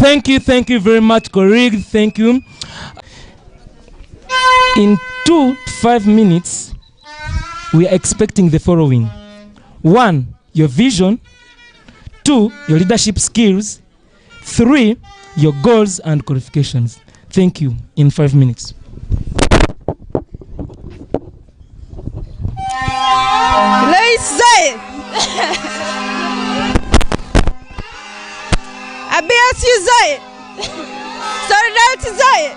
Thank you very much, colleague. Thank you. In 2 to 5 minutes, we are expecting the following. 1, your vision. 2, your leadership skills. 3, your goals and qualifications. Thank you. In 5 minutes. Let's say a BSU Zoe. Sorry, that's Zoe.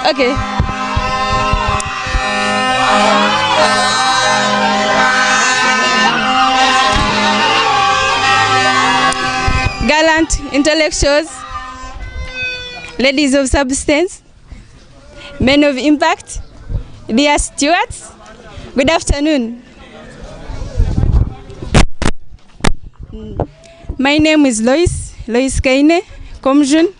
Okay. Gallant intellectuals, ladies of substance, men of impact, dear stewards, good afternoon. My name is Lois Kaine Komjun,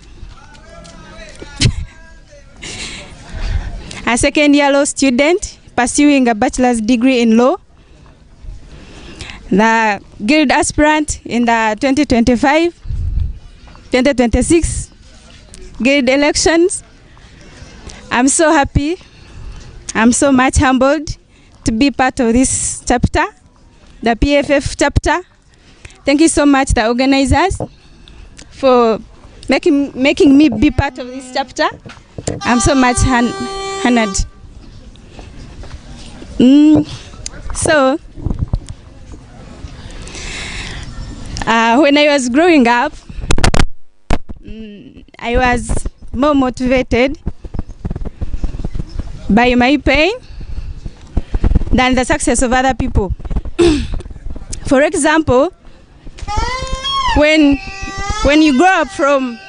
a second-year law student pursuing a bachelor's degree in law, the guild aspirant in the 2025-2026 guild elections. I'm so happy, I'm so much humbled to be part of this chapter, the PFF chapter. Thank you so much, the organizers, for making me be part of this chapter. I'm so much honored. So, when I was growing up, I was more motivated by my pain than the success of other people. For example, when you grow up from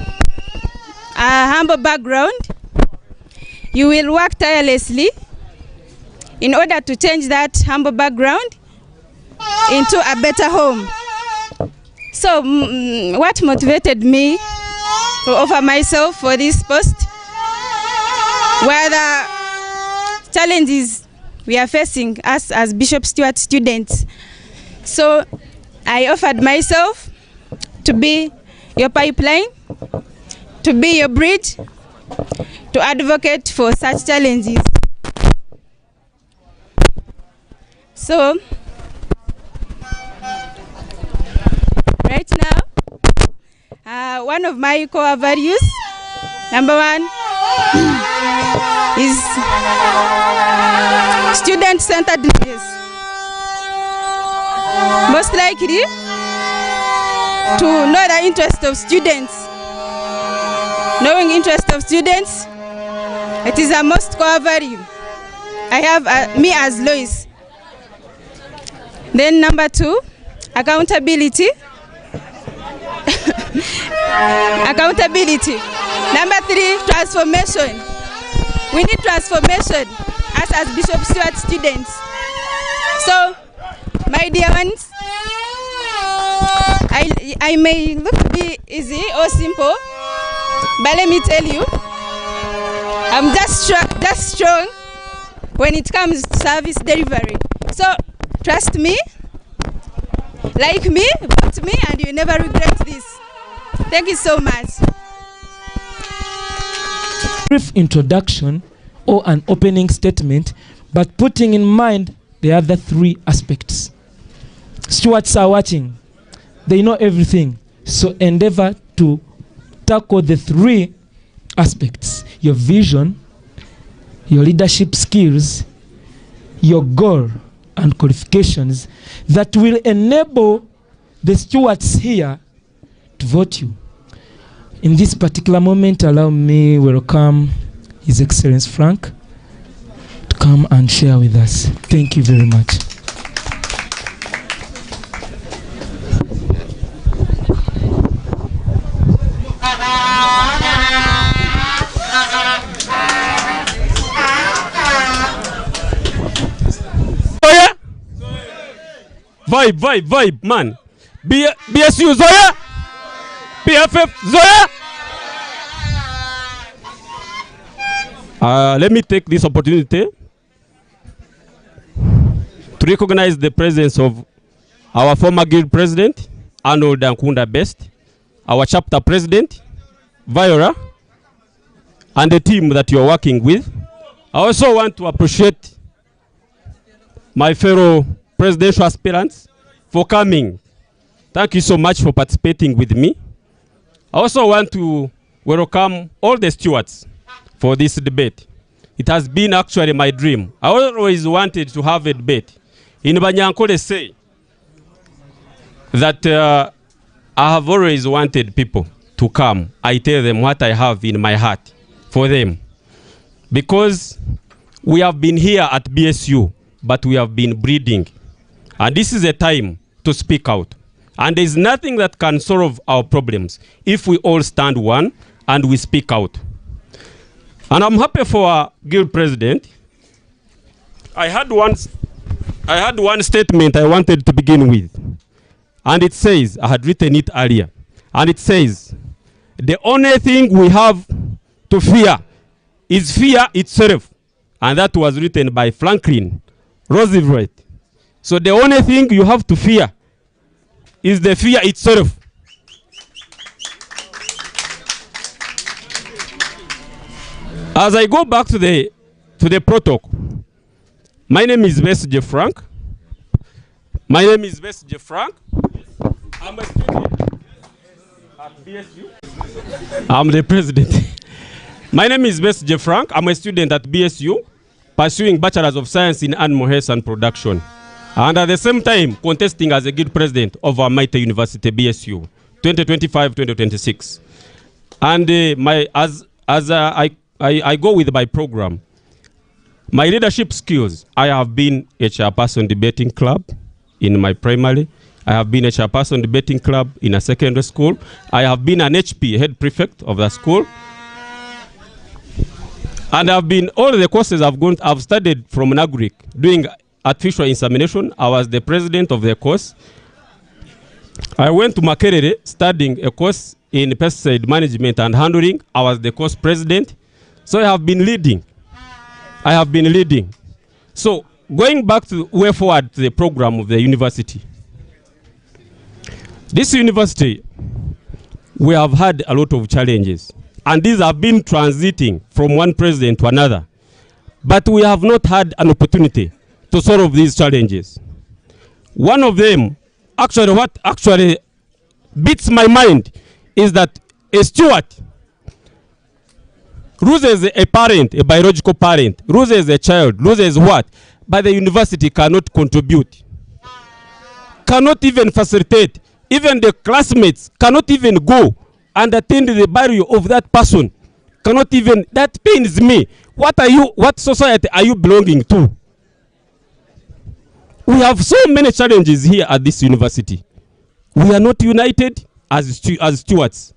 a humble background, you will work tirelessly in order to change that humble background into a better home. So what motivated me to offer myself for this post were the challenges we are facing us as Bishop Stuart students. So I offered myself to be your pipeline, to be your bridge, to advocate for such challenges. So right now, one of my core values, number 1, is student-centeredness. Most likely, to know the interest of students. Knowing interest of students, it is a most core value. I have me as Lois. Then number 2, accountability. Accountability. Number 3, transformation. We need transformation as Bishop Stuart students. So, my dear ones, I may look to be easy or simple, but let me tell you, I'm just strong when it comes to service delivery. So, trust me, like me, vote me, and you never regret this. Thank you so much. Brief introduction or an opening statement, but putting in mind the other 3 aspects. Stewards are watching. They know everything. So endeavor to tackle the 3 aspects: your vision, your leadership skills, your goal and qualifications that will enable the stewards here to vote you. In this particular moment, allow me welcome His Excellency Frank to come and share with us. Thank you very much. Vibe, man. BSU Zoya, PFF Zoya. Let me take this opportunity to recognize the presence of our former guild president, Arnold Ankunda Best, our chapter president, Viola, and the team that you're working with. I also want to appreciate my fellow presidential aspirants for coming. Thank you so much for participating with me. I also want to welcome all the stewards for this debate. It has been actually my dream. I always wanted to have a debate. In Banyankole say that I have always wanted people to come. I tell them what I have in my heart for them. Because we have been here at BSU, but we have been breeding. And this is a time to speak out. And there is nothing that can solve our problems if we all stand one and we speak out. And I'm happy for our guild president. I had one statement I wanted to begin with. And it says, I had written it earlier. And it says, the only thing we have to fear is fear itself. And that was written by Franklin Roosevelt. So the only thing you have to fear is the fear itself. As I go back to the protocol, my name is BSU Frank. My name is BSU Frank. I'm a student at BSU. I'm the president. My name is BSU Frank. I'm a student at BSU, pursuing Bachelor's of Science in Animal Health and Production, and at the same time contesting as a guild president of our mighty university, BSU, 2025-2026. And I go with my program. My leadership skills, I have been a chairperson debating club in my primary. I have been a chairperson debating club in a secondary school. I have been an HP, head prefect of the school. And I've been, all the courses I've studied from NAGRIC, doing artificial insemination. I was the president of the course. I went to Makerere studying a course in pesticide management and handling. I was the course president. So I have been leading. So going back to way forward to the program of the university. This university, we have had a lot of challenges. And these have been transiting from one president to another. But we have not had an opportunity to solve these challenges. One of them, what actually beats my mind is that a steward loses a parent, a biological parent, loses a child, loses what? But the university cannot contribute, cannot even facilitate. Even the classmates cannot even go and attend the burial of that person. Cannot even, that pains me. What society are you belonging to? We have so many challenges here at this university. We are not united as stewards.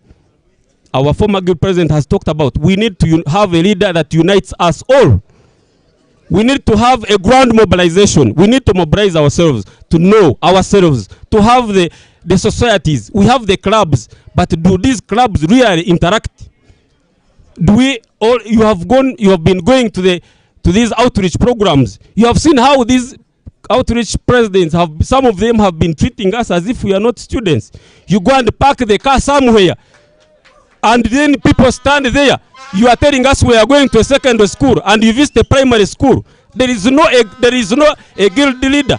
Our former guild president has talked about, we need to have a leader that unites us all. We need to have a grand mobilization. We need to mobilize ourselves, to know ourselves, to have the societies. We have the clubs, but do these clubs really interact? Do we all, you have been going to these outreach programs. You have seen how these outreach presidents some of them have been treating us as if we are not students. You go and park the car somewhere, and then people stand there. You are telling us we are going to a secondary school, and you visit a primary school. There is no a guild leader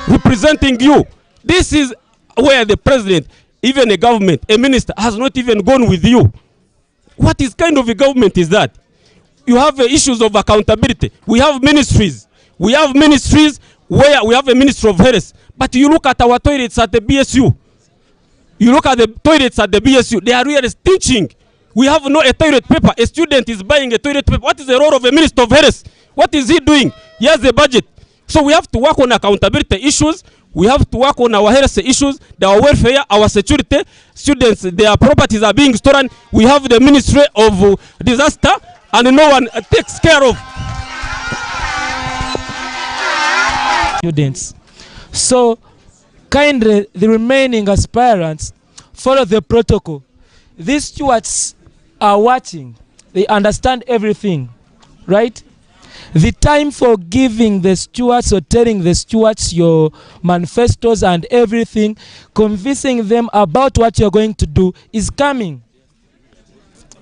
representing you. This is where the president, even a government, a minister, has not even gone with you. What is kind of a government is that? You have issues of accountability. We have ministries. We have ministries where we have a ministry of health. But you look at our toilets at the BSU. You look at the toilets at the BSU. They are really stinking. We have no a toilet paper. A student is buying a toilet paper. What is the role of a minister of health? What is he doing? He has a budget. So we have to work on accountability issues. We have to work on our health issues, our welfare, our security. Students, their properties are being stolen. We have the Ministry of Disaster, and no one takes care of students. So kindly, the remaining aspirants, follow the protocol. These stewards are watching. They understand everything, right? the time for giving the stewards or telling the stewards your manifestos and everything, convincing them about what you're going to do is coming.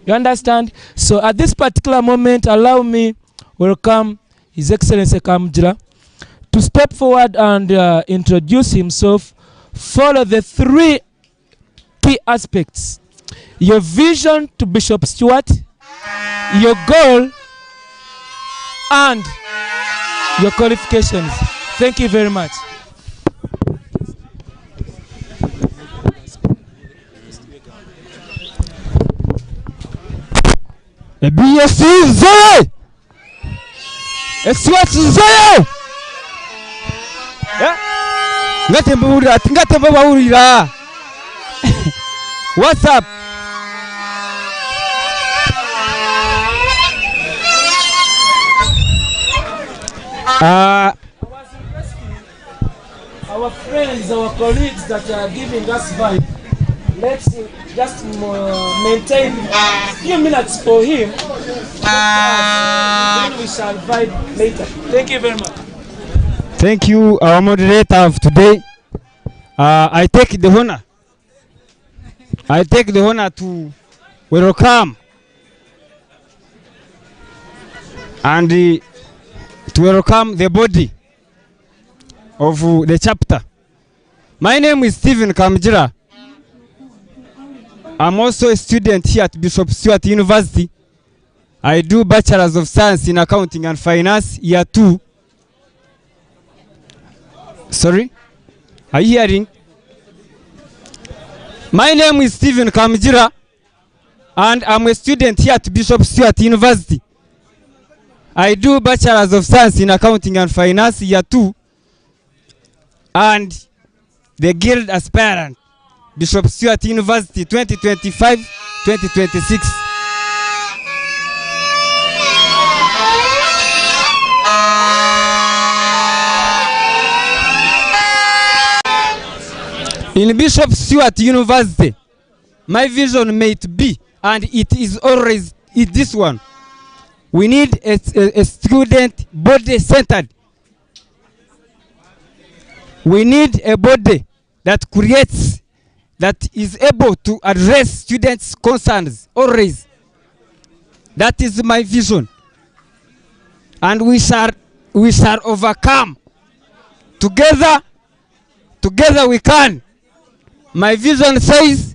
You understand? So at this particular moment, allow me welcome His Excellency Kamjira to step forward and introduce himself. Follow the 3 key aspects: your vision to Bishop Stuart, your goal, and your qualifications. Thank you very much. BSU zoe! STUART zoe! Ngate mbawurira. What's up? Our friends, our colleagues that are giving us vibe, let's just maintain a few minutes for him. Then we shall vibe later. Thank you very much. Thank you, our moderator of today. I take the honor to welcome and to welcome the body of the chapter. My name is Stephen Kamjira. I'm also a student here at Bishop Stuart University. I do Bachelor's of Science in Accounting and Finance, year 2. Sorry? Are you hearing? My name is Stephen Kamjira, and I'm a student here at Bishop Stuart University. I do Bachelor's of Science in Accounting and Finance, year 2, and the Guild Aspirant, Bishop Stuart University 2025-2026. In Bishop Stuart University, my vision may be, and it is always this one. We need a student body centered. We need a body that creates, that is able to address students' concerns always. That is my vision. And we shall overcome. Together we can. My vision says,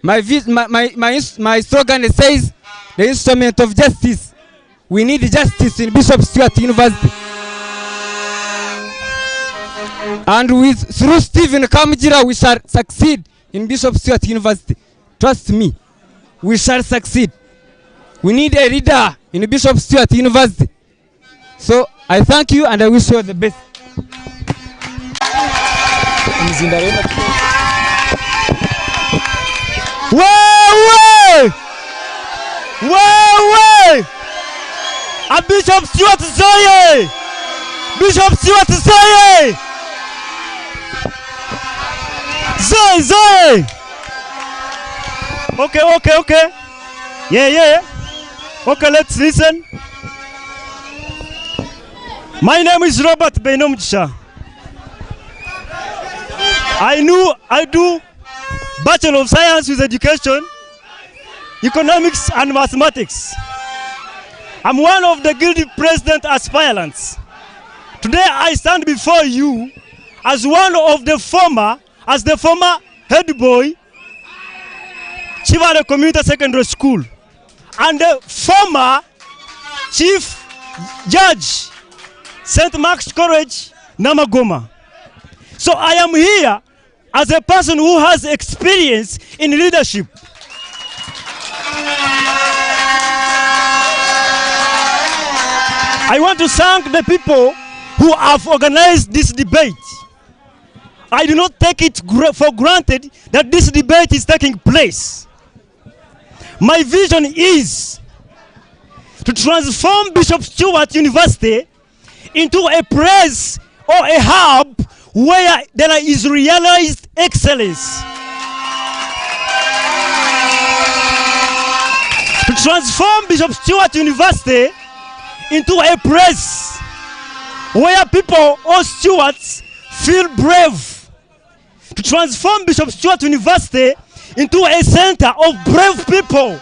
my slogan says, the instrument of justice. We need justice in Bishop Stuart University. And through Stephen Kamjira, we shall succeed in Bishop Stuart University. Trust me, we shall succeed. We need a leader in Bishop Stuart University. So I thank you and I wish you all the best. Way! A Bishop Stuart Zoe! Bishop Stuart Zoe! Zoe! Okay. Yeah. Okay, let's listen. My name is Robert Benomjisha. I do Bachelor of Science with Education, Economics and Mathematics. I'm one of the Guild President aspirants. Today I stand before you as one of the former head boy, Chivale Community Secondary School, and the former Chief Judge, St. Mark's College, Namagoma. So I am here as a person who has experience in leadership. I want to thank the people who have organized this debate. I do not take it for granted that this debate is taking place. My vision is to transform Bishop Stuart University into a place or a hub where there is realized excellence. To transform Bishop Stuart University into a place where people or stewards feel brave, to transform Bishop Stuart University into a center of brave people,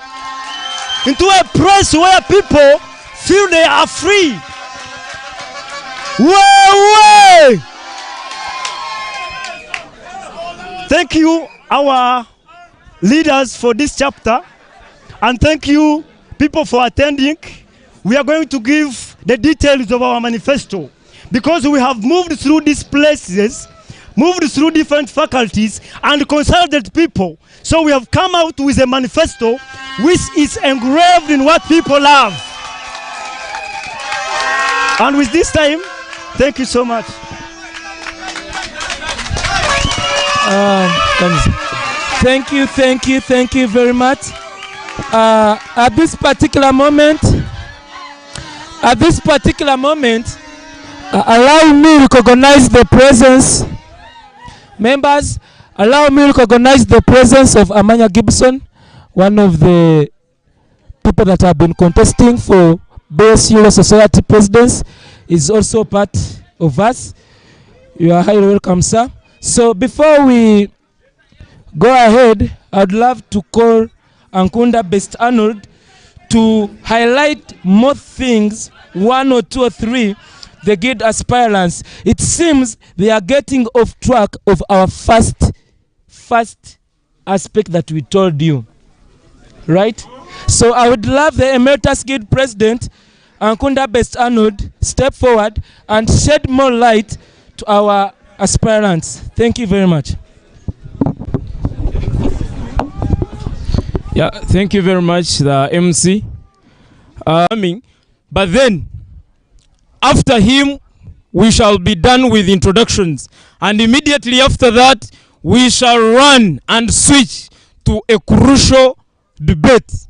into a place where people feel they are free. Way! Thank you, our leaders, for this chapter, and thank you, people, for attending. We are going to give the details of our manifesto, because we have moved through these places, moved through different faculties, and consulted people. So we have come out with a manifesto which is engraved in what people love. And with this time, thank you so much. Thank you very much. At this particular moment, allow me to recognize the presence, members, allow me to recognize the presence of Amanya Gibson, one of the people that have been contesting for BSU Society Presidents, is also part of us. You are highly welcome, sir. So before we go ahead, I'd love to call Ankunda Best Arnold to highlight more things, one or two or three, the good aspirants. It seems they are getting off track of our first aspect that we told you, right? So I would love the Emeritus Guild President, Ankunda Best Arnold, step forward and shed more light to our aspirants. Thank you very much. Yeah, thank you very much, the MC. But then, after him, we shall be done with introductions. And immediately after that, we shall run and switch to a crucial debate,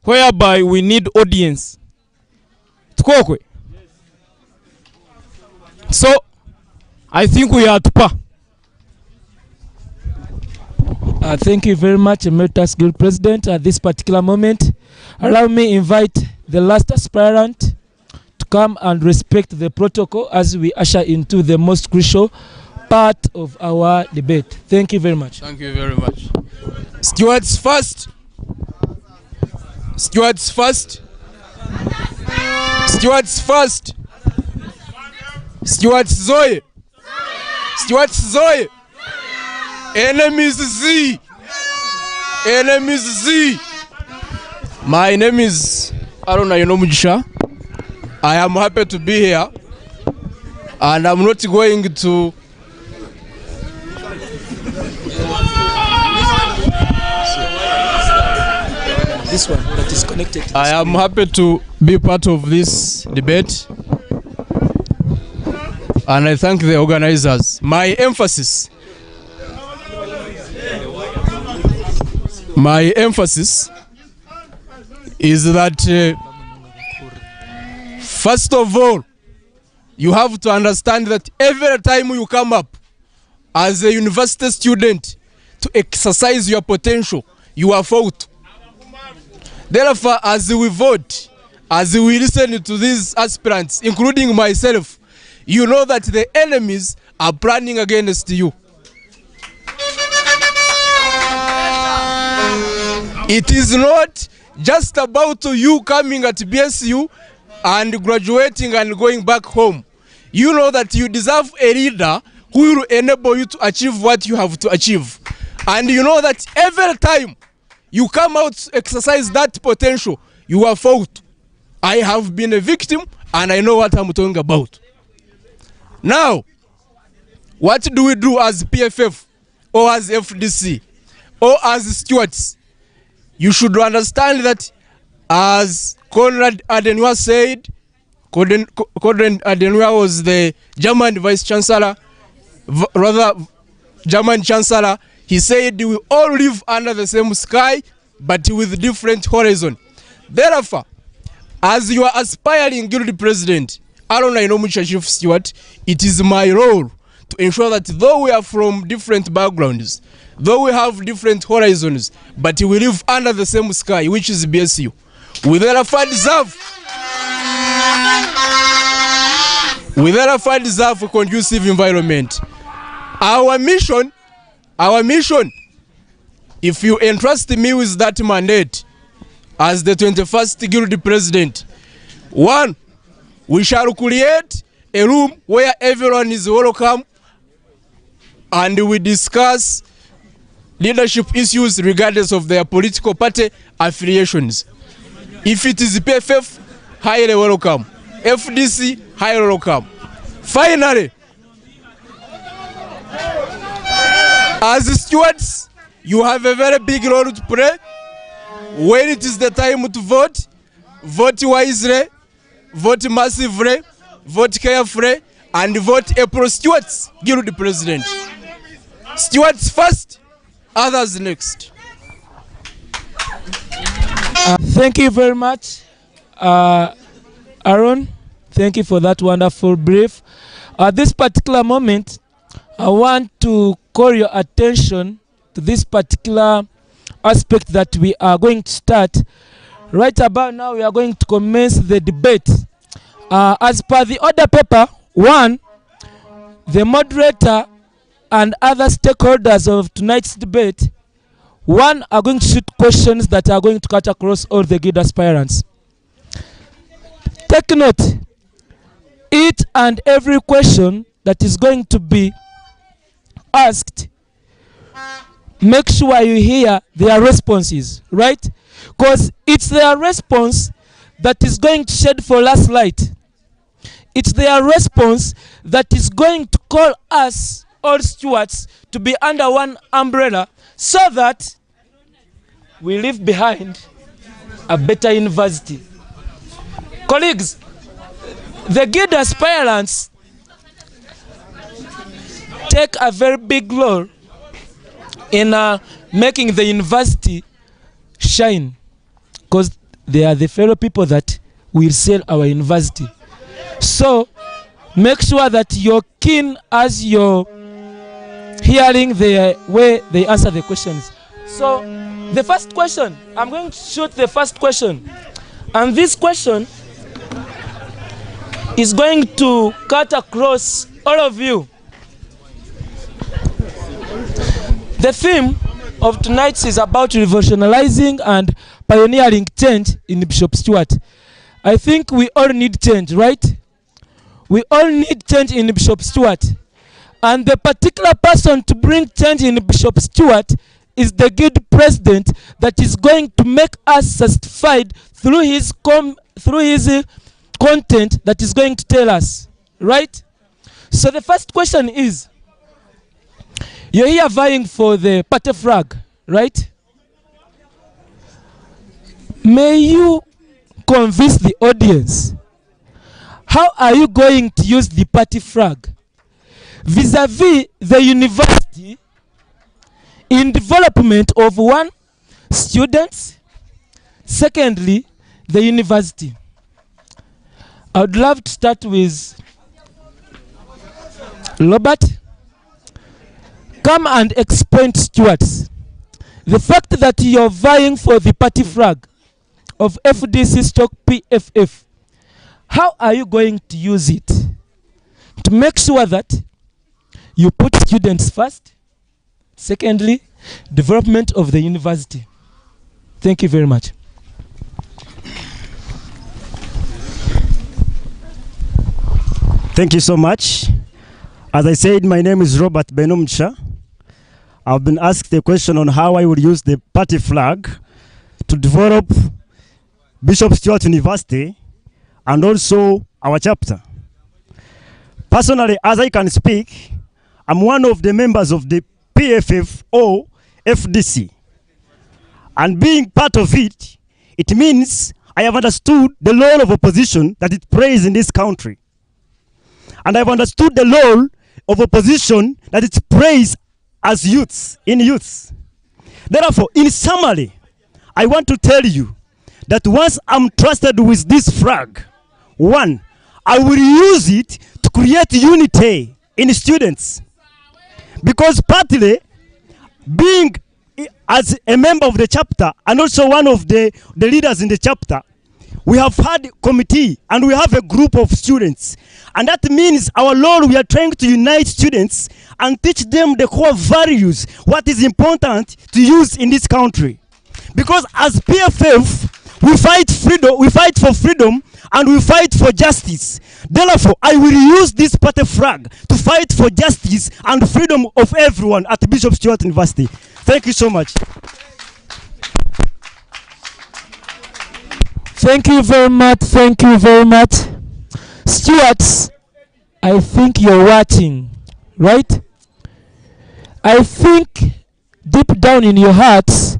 whereby we need audience. Tukokwe. So, I think we are at par. Thank you very much, Emeritus Guild President. At this particular moment, allow me invite the last aspirant to come and respect the protocol as we usher into the most crucial part of our debate. Thank you very much. Thank you very much. Stewards first. Stewards first. Stewards first. Stewards Zoe. Stewards Zoe. Enemies Z. Enemies Z. My name is Aruna Yonomujisha. I am happy to be here, and I'm not going to this one that is connected. I am happy to be part of this debate, and I thank the organizers. My emphasis is that first of all, you have to understand that every time you come up as a university student to exercise your potential, you are fought. Therefore, as we vote, as we listen to these aspirants, including myself, you know that the enemies are planning against you. It is not just about you coming at BSU and graduating and going back home. You know that you deserve a leader who will enable you to achieve what you have to achieve. And you know that every time you come out to exercise that potential, you are fought. I have been a victim and I know what I'm talking about. Now, what do we do as PFF or as FDC or as stewards? You should understand that, as Konrad Adenauer said, Konrad Adenauer was the German Vice Chancellor, German Chancellor. He said we all live under the same sky, but with different horizon. Therefore, as you are aspiring guild president, Aruna Inomucha Chief Stewart, it is my role to ensure that though we are from different backgrounds, though we have different horizons, but we live under the same sky, which is BSU. We therefore deserve We therefore deserve a conducive environment. Our mission, if you entrust me with that mandate as the 21st Guild President, 1, we shall create a room where everyone is welcome and we discuss leadership issues regardless of their political party affiliations. If it is PFF, highly welcome. FDC, highly welcome. Finally, as stewards, you have a very big role to play. When it is the time to vote, vote wisely, vote massively, vote carefully, and vote April Stewards Guild President. Stewards first, others next. Thank you very much, Aaron. Thank you for that wonderful brief. At this particular moment, I want to call your attention to this particular aspect that we are going to start. Right about now, we are going to commence the debate. As per the order paper, 1, the moderator and other stakeholders of tonight's debate, 1, are going to shoot questions that are going to cut across all the guild aspirants. Take note, each and every question that is going to be asked, make sure you hear their responses, right? Because it's their response that is going to shed for last light. It's their response that is going to call us, all stewards, to be under one umbrella so that we leave behind a better university. Colleagues, the guild aspirants take a very big role in making the university shine, because they are the fellow people that will sell our university. So make sure that you're keen as you're hearing the way they answer the questions. So the first question, I'm going to shoot the first question, and this question is going to cut across all of you. The theme of tonight is about revolutionizing and pioneering change in Bishop Stuart. I think we all need change, right? We all need change in Bishop Stuart. And the particular person to bring change in Bishop Stuart is the guild president that is going to make us satisfied through his content that is going to tell us, right? So the first question is, you're here vying for the party flag, right? May you convince the audience, how are you going to use the party flag vis-a-vis the university in development of, 1, students, secondly, the university? I would love to start with Robert. Come and explain to stewards the fact that you're vying for the party flag of FDC/PFF. How are you going to use it to make sure that you put students first, secondly, development of the university? Thank you very much. Thank you so much. As I said, my name is Robert Benumcha. I've been asked a question on how I would use the party flag to develop Bishop Stuart University and also our chapter. Personally, as I can speak, I'm one of the members of the PFF or FDC. And being part of it, it means I have understood the role of opposition that it plays in this country. And I've understood the role of opposition that it plays as youths, in youths. Therefore, in summary, I want to tell you that once I'm trusted with this flag, 1, I will use it to create unity in students. Because partly, being as a member of the chapter and also one of the leaders in the chapter, we have had committee and we have a group of students. And that means our Lord, we are trying to unite students and teach them the core values, what is important to use in this country. Because as PFF, we fight freedom, we fight for freedom, and we fight for justice. Therefore, I will use this party flag to fight for justice and freedom of everyone at Bishop Stuart University. Thank you so much. Thank you very much. Thank you very much. Stewards, I think you're watching, right? I think deep down in your hearts,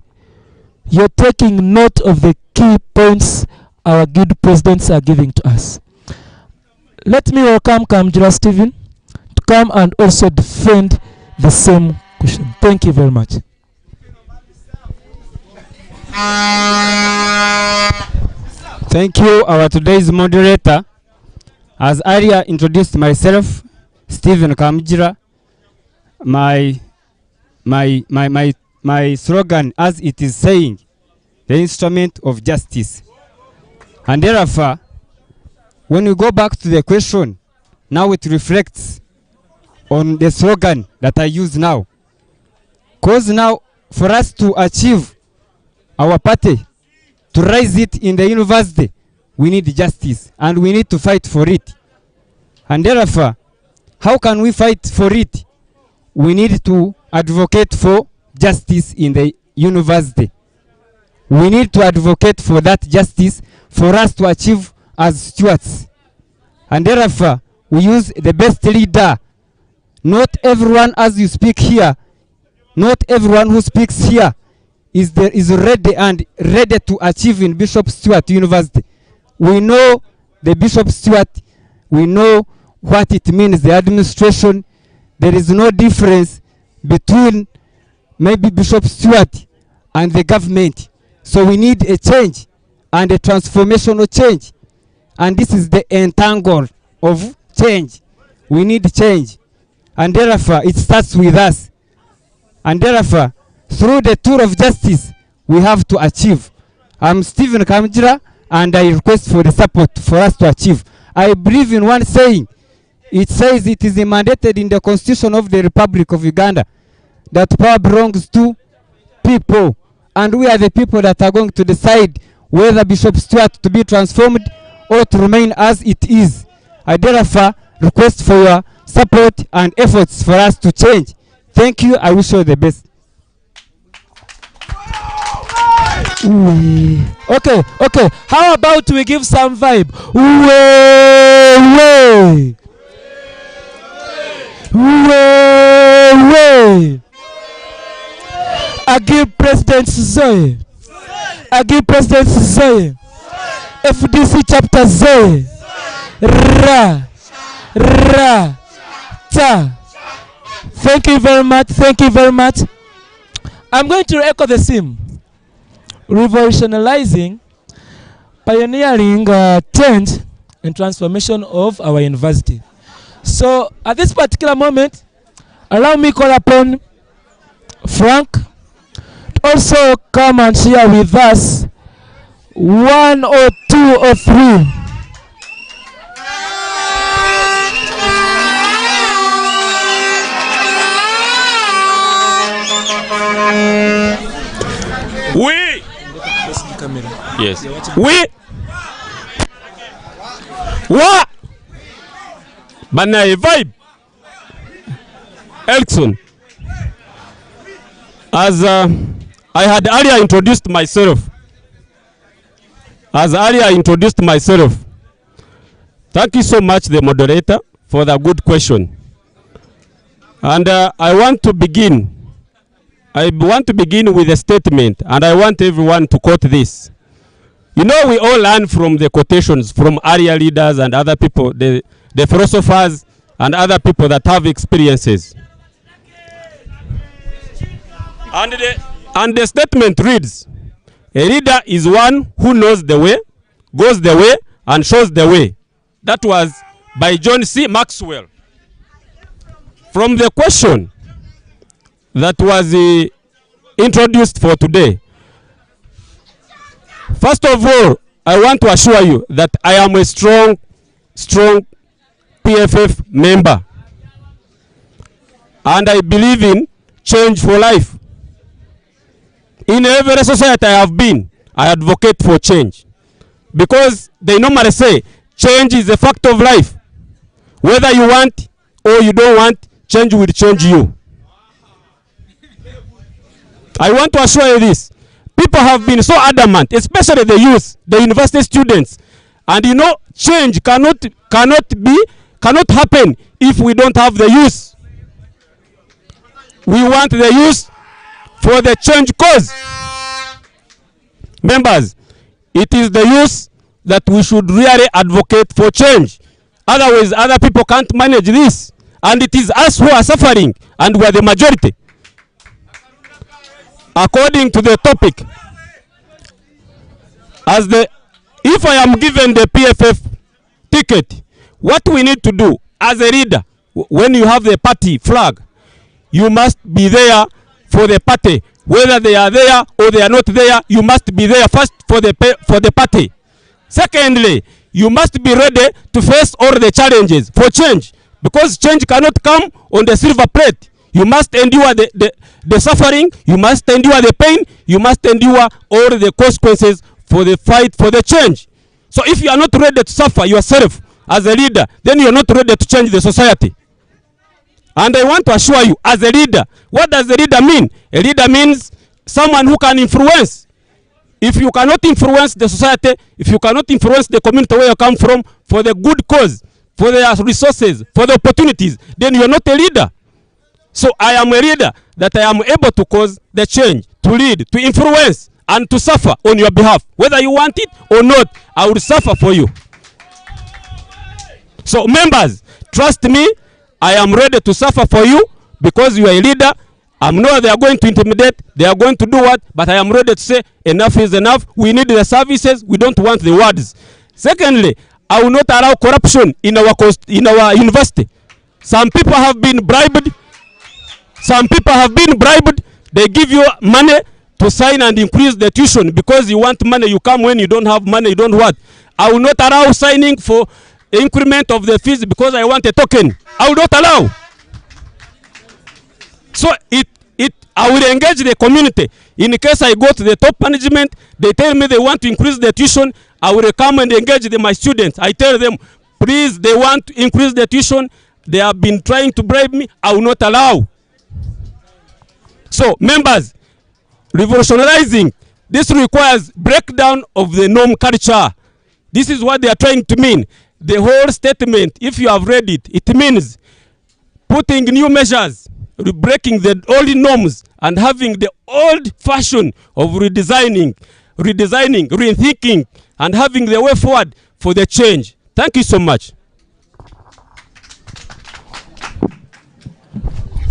you're taking note of the key points our good presidents are giving to us. Let me welcome Kamjira Stephen to come and also defend the same question. Thank you very much. Thank you, our today's moderator. As earlier introduced myself, Stephen Kamjira, my slogan, as it is saying, the instrument of justice. And therefore, when we go back to the question, now it reflects on the slogan that I use now. Because now, for us to achieve our party, to raise it in the university, we need justice and we need to fight for it. And therefore, how can we fight for it? We need to advocate for justice in the university. We need to advocate for that justice for us to achieve as stewards. And therefore, we use the best leader. Not everyone, as you speak here, not everyone who speaks here is ready to achieve in Bishop Stuart University. We know the Bishop Stuart, we know what it means, the administration. There is no difference between maybe Bishop Stuart and the government. So we need a change and a transformational change. And this is the entangle of change. We need change. And therefore, it starts with us. And therefore, through the tour of justice, we have to achieve. I'm Stephen Kamjira, and I request for the support for us to achieve. I believe in one saying. It says it is mandated in the Constitution of the Republic of Uganda that power belongs to people. And we are the people that are going to decide whether Bishop Stuart to be transformed or to remain as it is. I therefore request for your support and efforts for us to change. Thank you. I wish you the best. Okay. How about we give some vibe? Way. I give President Zoe. FDC chapter Zoe. Ra. Ta. Thank you very much. I'm going to echo the theme. Revolutionizing, pioneering change and transformation of our university. So at this particular moment, allow me call upon Frank to also come and share with us 1 or 2 or 3. Yes. What? Banai vibe. Elton. As I had earlier introduced myself. Thank you so much, the moderator, for the good question. And I want to begin with a statement, and I want everyone to quote this. You know, we all learn from the quotations from earlier leaders and other people, the philosophers and other people that have experiences. And the statement reads, a leader is one who knows the way, goes the way, and shows the way. That was by John C. Maxwell. From the question that was introduced for today, first of all, I want to assure you that I am a strong PFF member. And I believe in change for life. In every society I have been, I advocate for change. Because they normally say, change is a fact of life. Whether you want or you don't want, change will change you. I want to assure you this. People have been so adamant, especially the youth, the university students. And you know, change cannot happen if we don't have the youth. We want the youth for the change cause. Members, it is the youth that we should really advocate for change. Otherwise, other people can't manage this. And it is us who are suffering, and we are the majority. According to the topic, if I am given the PFF ticket, what we need to do as a leader, when you have the party flag, you must be there for the party. Whether they are there or they are not there, you must be there first for the party. Secondly, you must be ready to face all the challenges for change, because change cannot come on the silver plate. You must endure the suffering, you must endure the pain, you must endure all the consequences for the fight for the change. So if you are not ready to suffer yourself as a leader, then you are not ready to change the society. And I want to assure you, as a leader, what does a leader mean? A leader means someone who can influence. If you cannot influence the society, if you cannot influence the community where you come from for the good cause, for the resources, for the opportunities, then you are not a leader. So I am a leader that I am able to cause the change, to lead, to influence, and to suffer on your behalf. Whether you want it or not, I will suffer for you. So members, trust me, I am ready to suffer for you because you are a leader. I know they are going to intimidate, they are going to do what, but I am ready to say enough is enough. We need the services, we don't want the words. Secondly, I will not allow corruption in our university. Some people have been bribed. They give you money to sign and increase the tuition because you want money. You come when you don't have money, you don't want. I will not allow signing for increment of the fees because I want a token. I will not allow. So I will engage the community. In case I go to the top management, they tell me they want to increase the tuition, I will come and engage my students. I tell them, please, they want to increase the tuition. They have been trying to bribe me. I will not allow. So, members, revolutionizing, this requires breakdown of the norm culture. This is what they are trying to mean. The whole statement, if you have read it, it means putting new measures, breaking the old norms, and having the old fashion of redesigning, rethinking, and having the way forward for the change. Thank you so much.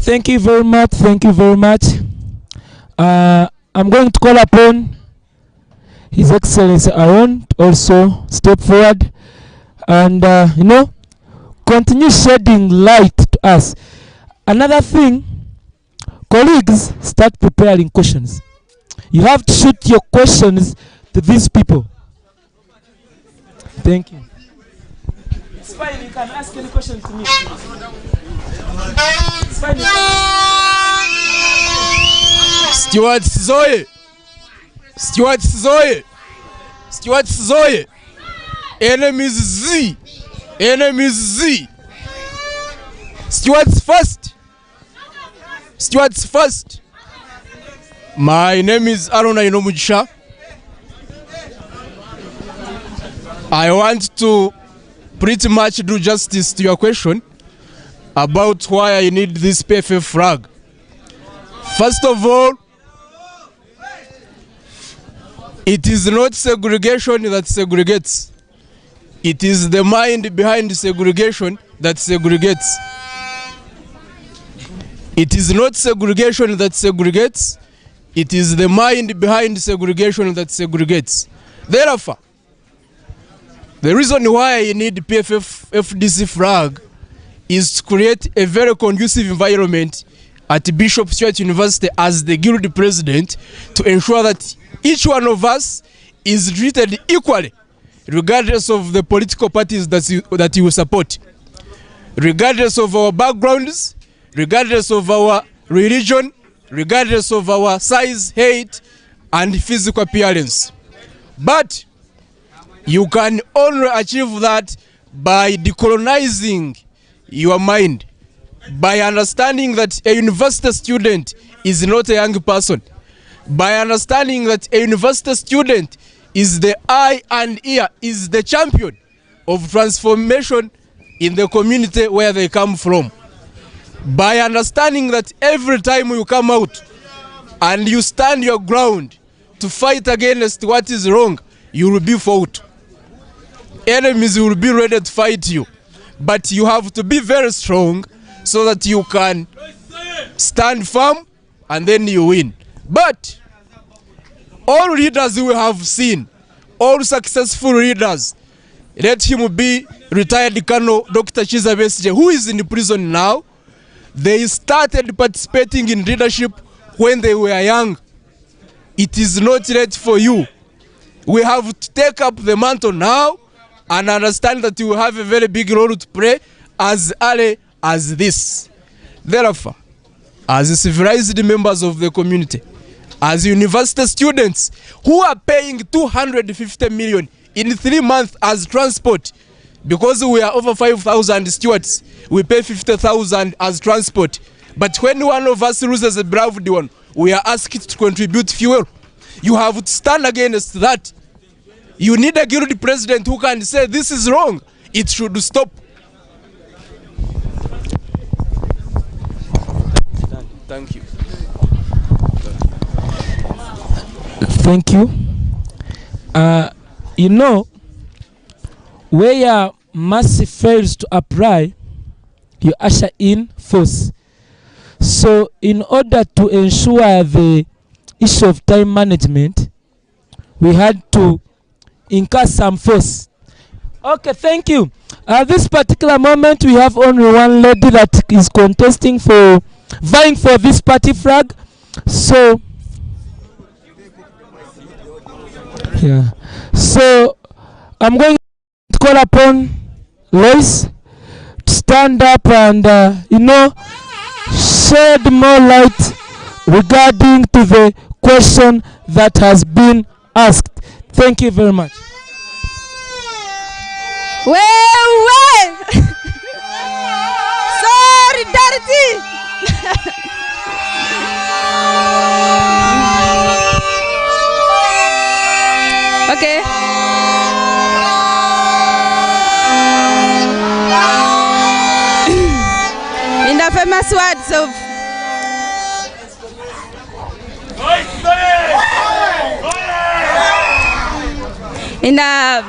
Thank you very much. Thank you very much. I'm going to call upon His Excellency Aaron to also step forward and, continue shedding light to us. Another thing, colleagues, start preparing questions. You have to shoot your questions to these people. Thank you. It's fine, you can ask any question to me. It's fine. Stuart Zoe. Stuart Zoe. Stuart Zoe. Enemies Z. Enemies Z. Stuart's first. Stuart's first. My name is Aaron Ainomugisha. I want to pretty much do justice to your question about why I need this PFF flag. First of all, it is not segregation that segregates. It is the mind behind segregation that segregates. It is not segregation that segregates. It is the mind behind segregation that segregates. Therefore, the reason why I need PFF FDC flag is to create a very conducive environment at Bishop Stuart University as the guild president to ensure that each one of us is treated equally regardless of the political parties that you support, regardless of our backgrounds, regardless of our religion, regardless of our size, height, and physical appearance. But you can only achieve that by decolonizing your mind, by understanding that a university student is not a young person, by understanding that a university student is the eye and ear, is the champion of transformation in the community where they come from, by understanding that every time you come out and you stand your ground to fight against what is wrong, you will be fought. Enemies will be ready to fight you, but you have to be very strong so that you can stand firm and then you win. But all leaders we have seen, all successful leaders, let him be retired Colonel Dr. Chiza Besigye, who is in prison now, they started participating in leadership when they were young. It is not late for you. We have to take up the mantle now and understand that you have a very big role to play as early as this. Therefore, as civilized members of the community, as university students who are paying 250 million in 3 months as transport, because we are over 5,000 stewards, we pay 50,000 as transport. But when one of us loses a beloved one, we are asked to contribute fuel. You have to stand against that. You need a guilty president who can say this is wrong, it should stop. Thank you. Thank you. You know, where mercy fails to apply, you usher in force. So in order to ensure the issue of time management, we had to incur some force. Okay, thank you. At this particular moment, we have only one lady that is contesting for, vying for this party flag. So, yeah. So, I'm going to call upon Lois to stand up and, shed more light regarding to the question that has been asked. Thank you very much. Well. Solidarity. Okay. In the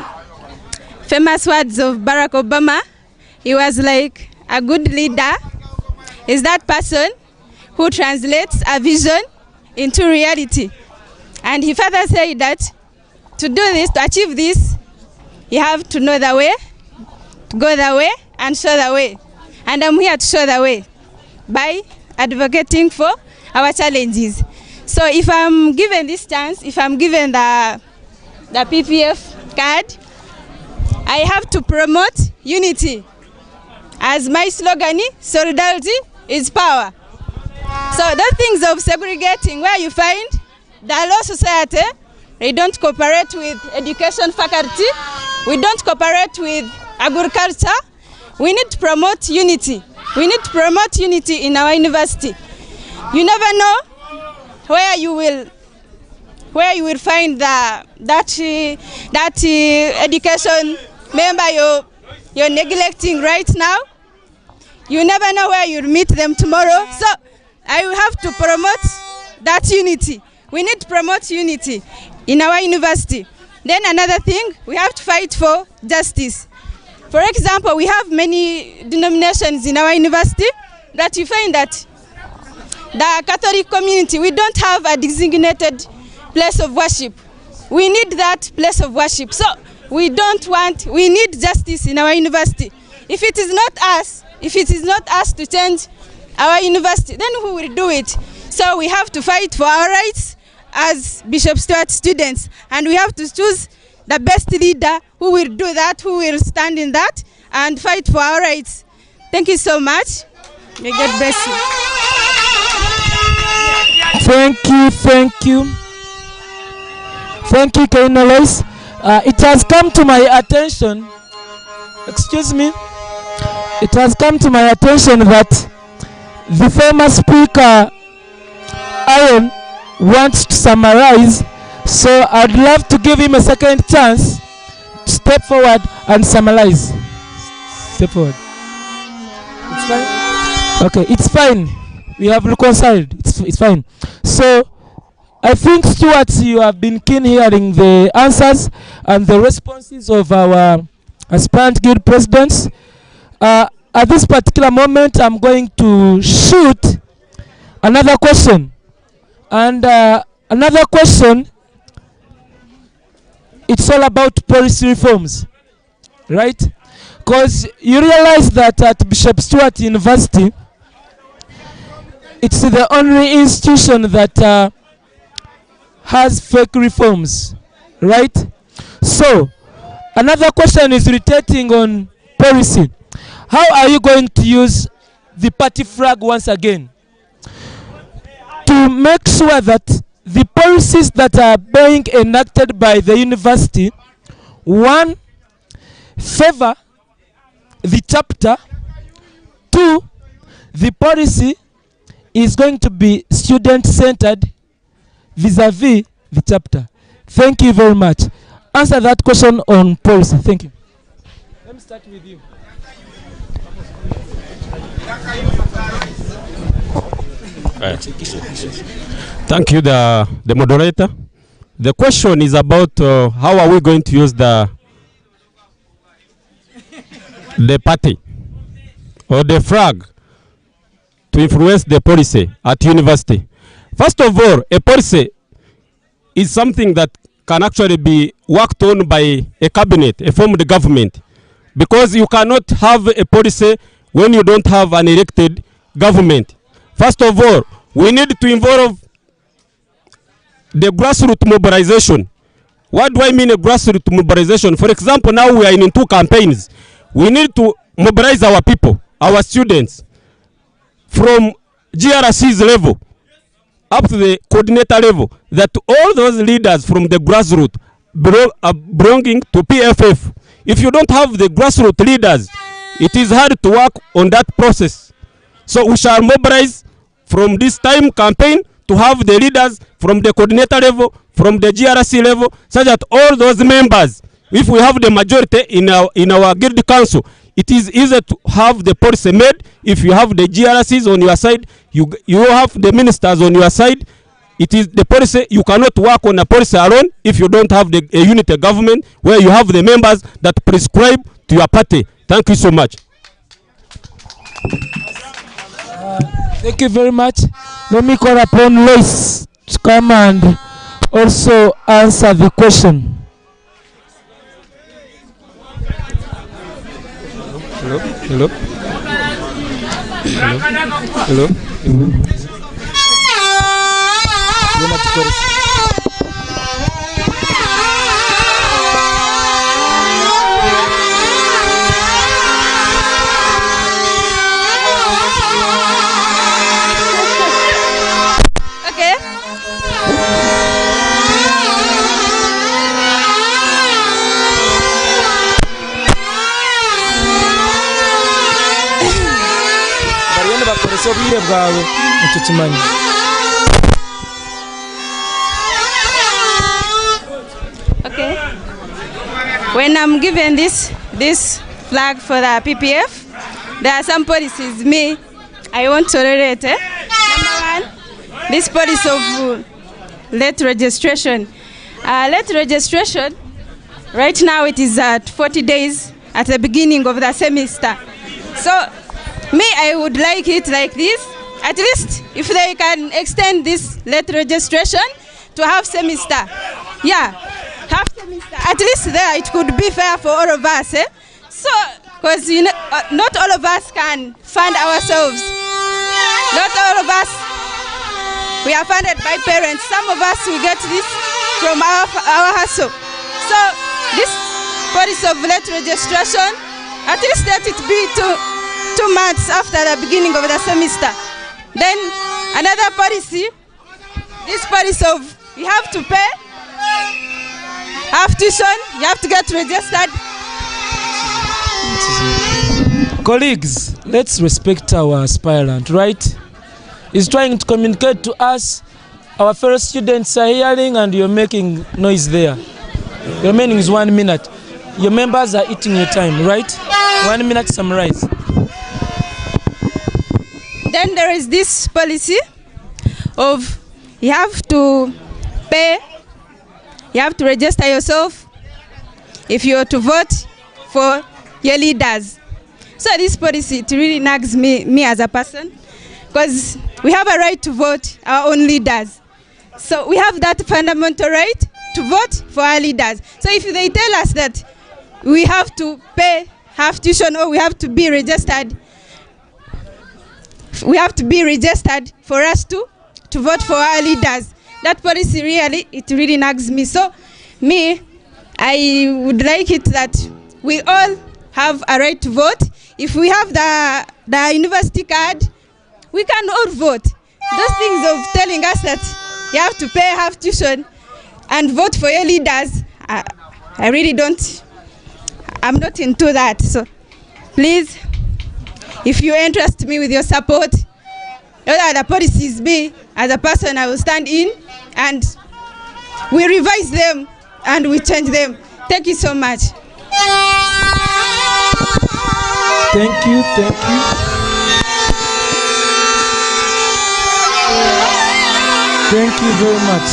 famous words of Barack Obama, he was like, a good leader is that person who translates a vision into reality. And he further said that to do this, to achieve this, you have to know the way, to go the way, and show the way. And I'm here to show the way by advocating for our challenges. So if I'm given this chance, if I'm given the PPF card, I have to promote unity. As my slogan is, solidarity is power. So those things of segregating, where you find the law society, they don't cooperate with education faculty, we don't cooperate with agriculture. We need to promote unity. We need to promote unity in our university. You never know where you will find that education member you're neglecting right now. You never know where you'll meet them tomorrow. So I will have to promote that unity. We need to promote unity in our university. Then another thing, we have to fight for justice. For example, we have many denominations in our university that you find that the Catholic community, we don't have a designated place of worship. We need that place of worship. So we need justice in our university. If it is not us to change our university, then who will do it? So we have to fight for our rights as Bishop Stuart students, and we have to choose the best leader who will do that, who will stand in that and fight for our rights. Thank you so much. May God bless you. Thank you, thank you. Thank you, Kaina Lois. It has come to my attention, excuse me, it has come to my attention that the former speaker, Aaron, wants to summarize, so I'd love to give him a second chance to step forward and summarize. Step forward. It's fine? Okay, it's fine. We have reconciled. It's fine. So, I think, Stuart, you have been keen hearing the answers and the responses of our aspirant guild presidents. At this particular moment, I'm going to shoot another question. And another question, it's all about policy reforms, right? Because you realize that at Bishop Stuart University, it's the only institution that has fake reforms, right? So, another question is relating on policy. How are you going to use the party flag once again to make sure that the policies that are being enacted by the university, one, favor the chapter, two, the policy is going to be student-centered vis-a-vis the chapter. Thank you very much. Answer that question on policy. Thank you. Let me start with you. Thank you, the moderator. The question is about how are we going to use the party or the flag to influence the policy at university. First of all, a policy is something that can actually be worked on by a cabinet, a formed government, because you cannot have a policy when you don't have an elected government. First of all, we need to involve the grassroots mobilization. What do I mean a grassroots mobilization? For example, now we are in 2 campaigns. We need to mobilize our people, our students, from GRC's level up to the coordinator level, that all those leaders from the grassroots are belonging to PFF. If you don't have the grassroots leaders, it is hard to work on that process. So we shall mobilize from this time campaign to have the leaders from the coordinator level, from the GRC level, such that all those members, if we have the majority in our guild council, it is easy to have the policy made. If you have the GRCs on your side, you have the ministers on your side. It is the policy. You cannot work on a policy alone if you don't have a unity government where you have the members that prescribe to your party. Thank you so much. Thank you very much. Let me call upon Lois to come and also answer the question. Hello? Hello? Hello? Hello? Okay. Bariyani bakoresha obwire bwawe ntukimanyi. Okay. When I'm given this flag for the PPF, there are some policies I won't tolerate. Number 1, this policy of late registration. Late registration, right now it is at 40 days at the beginning of the semester. So, I would like it like this. At least, if they can extend this late registration to half semester. Yeah, half semester. At least there it could be fair for all of us. So, because not all of us can fund ourselves. Not all of us, we are funded by parents. Some of us, we get this from our hustle. So, this policy of late registration, at least let it be 2 months after the beginning of the semester. Then another policy, this policy of you have to pay, have tuition, you have to get registered. Colleagues, let's respect our aspirant, right? He's trying to communicate to us. Our fellow students are hearing and you're making noise there. Your remaining is 1 minute. Your members are eating your time, right? 1 minute, summarize. Then there is this policy of you have to pay, you have to register yourself if you are to vote for your leaders. So this policy, it really nags me as a person, because we have a right to vote our own leaders. So we have that fundamental right to vote for our leaders. So if they tell us that we have to pay, have tuition, or we have to be registered, for us to vote for our leaders, that policy really nags me. So I would like it that we all have a right to vote. If we have the university card, we can all vote. Those things of telling us that you have to pay, have tuition, and vote for your leaders, I really don't, I'm not into that. So please, if you entrust me with your support, what are the policies be, as a person I will stand in, and we revise them and we change them. Thank you so much. Thank you, thank you. Thank you very much.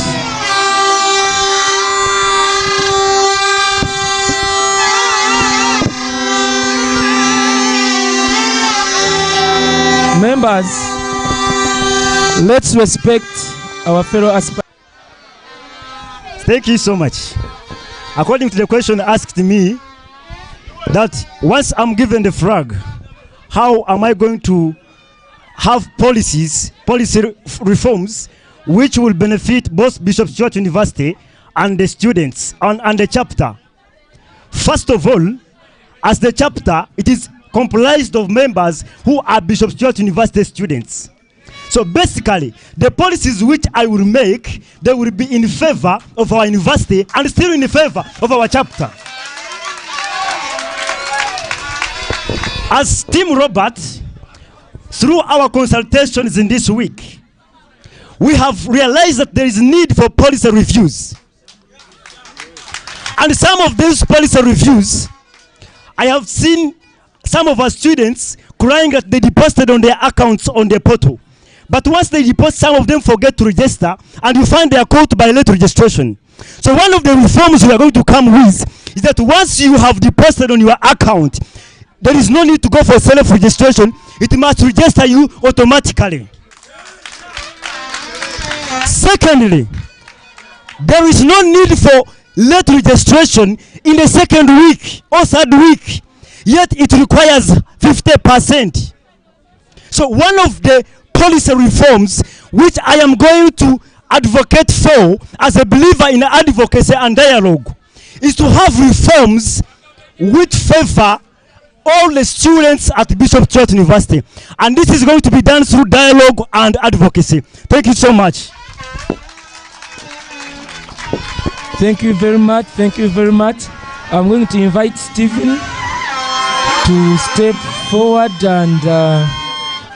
Members, let's respect our fellow aspirants. Thank you so much. According to the question asked me, that once I'm given the flag, how am I going to have policy reforms which will benefit both Bishop Stuart University and the students and the chapter? First of all, as the chapter, it is comprised of members who are Bishop Stuart University students. So basically, the policies which I will make, they will be in favor of our university and still in favor of our chapter. As Team Robert, through our consultations in this week, we have realized that there is need for policy reviews. And some of these policy reviews, I have seen some of our students crying that they deposited on their accounts on their portal. But once they deposit, some of them forget to register, and you find they are caught by late registration. So one of the reforms we are going to come with is that once you have deposited on your account, there is no need to go for self-registration. It must register you automatically. Secondly, there is no need for late registration in the second week or third week, yet it requires 50%. So one of the policy reforms which I am going to advocate for as a believer in advocacy and dialogue is to have reforms which favor all the students at Bishop Stuart University, and this is going to be done through dialogue and advocacy. Thank you so much. Thank you very much. Thank you very much. I'm going to invite Stephen to step forward and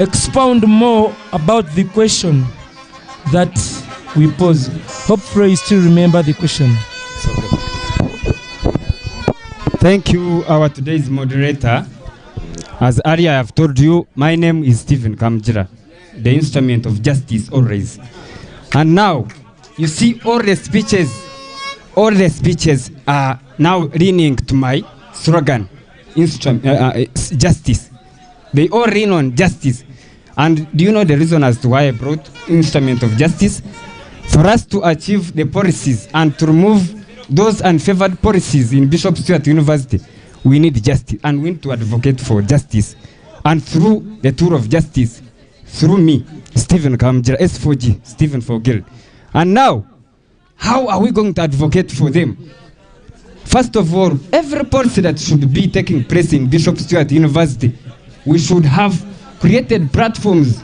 expound more about the question that we posed. Hopefully you still remember the question. Thank you, our today's moderator. As earlier I have told you, my name is Stephen Kamjira, the instrument of justice always. And now, you see all the speeches are now leaning to my slogan, justice. They all lean on justice. And do you know the reason as to why I brought instrument of justice? For us to achieve the policies and to remove those unfavored policies in Bishop Stuart University, we need justice, and we need to advocate for justice. And through the tour of justice, through me, Stephen Kamjira, S4G, Stephen Fogil. And now, how are we going to advocate for them? First of all, every policy that should be taking place in Bishop Stuart University, we should have created platforms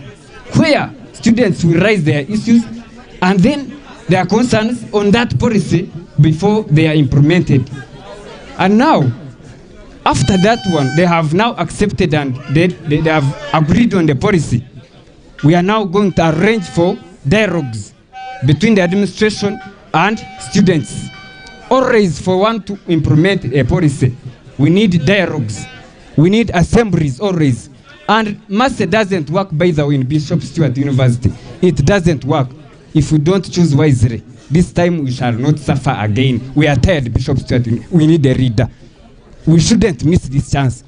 where students will raise their issues and then their concerns on that policy before they are implemented. And now, after that one, they have now accepted and they have agreed on the policy. We are now going to arrange for dialogues between the administration and students. Always for one to implement a policy, we need dialogues. We need assemblies always. And mercy doesn't work by the way in Bishop Stuart University. It doesn't work if we don't choose wisely. This time we shall not suffer again. We are tired, Bishop Stuart. We need a leader. We shouldn't miss this chance.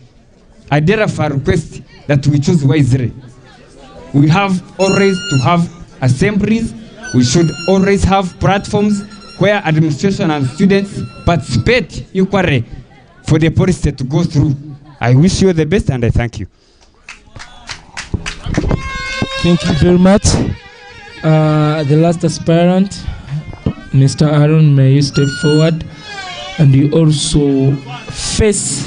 I therefore request that we choose wisely. We have always to have assemblies. We should always have platforms where administration and students participate equally for the policy to go through. I wish you the best and I thank you. Thank you very much. The last aspirant, Mr. Aaron, may you step forward and you also face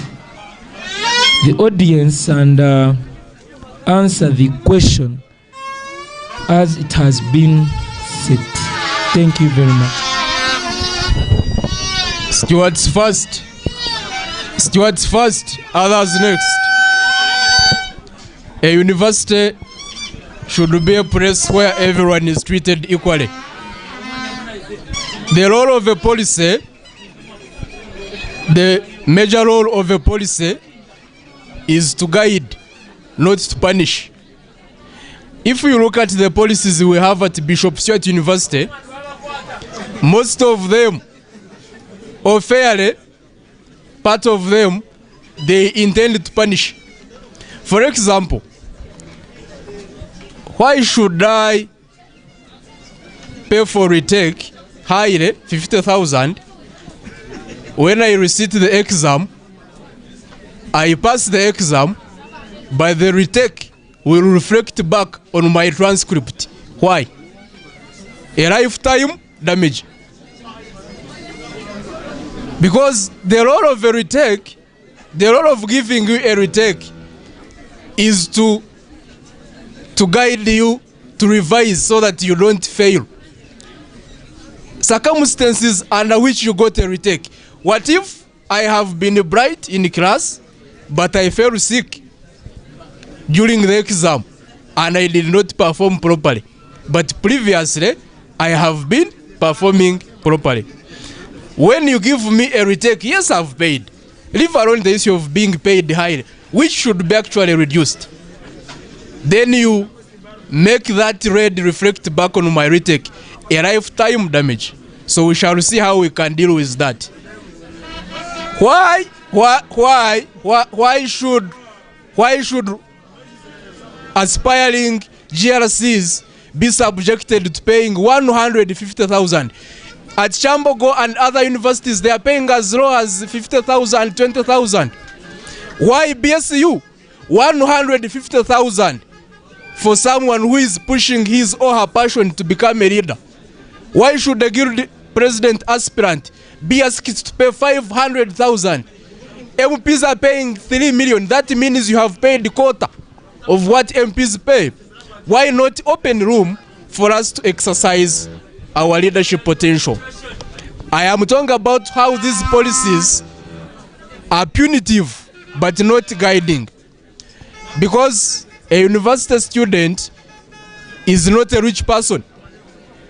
the audience and answer the question as it has been said. Thank you very much. Stewards first. Stewards first, others next. A university should be a place where everyone is treated equally. The role of a policy, the major role of a policy is to guide, not to punish. If you look at the policies we have at Bishop Stuart University, most of them, or fairly, part of them, they intend to punish. For example, why should I pay for retake highly 50,000 when I recite the exam, I pass the exam, but the retake will reflect back on my transcript? Why? A lifetime damage. Because the role of a retake, the role of giving you a retake is to guide you to revise so that you don't fail. Circumstances under which you got a retake. What if I have been bright in class, but I fell sick during the exam and I did not perform properly? But previously, I have been performing properly. When you give me a retake, yes, I've paid. Leave alone the issue of being paid high, which should be actually reduced. Then you make that red reflect back on my retake, a lifetime damage. So we shall see how we can deal with that. Why should aspiring GRCs be subjected to paying 150,000? At Chambogo and other universities, they are paying as low as 50,000, 20,000. Why BSU? 150,000 for someone who is pushing his or her passion to become a leader. Why should the guild president aspirant be asked to pay 500,000? MPs are paying 3 million. That means you have paid the quota of what MPs pay. Why not open room for us to exercise our leadership potential? I am talking about how these policies are punitive but not guiding. Because a university student is not a rich person.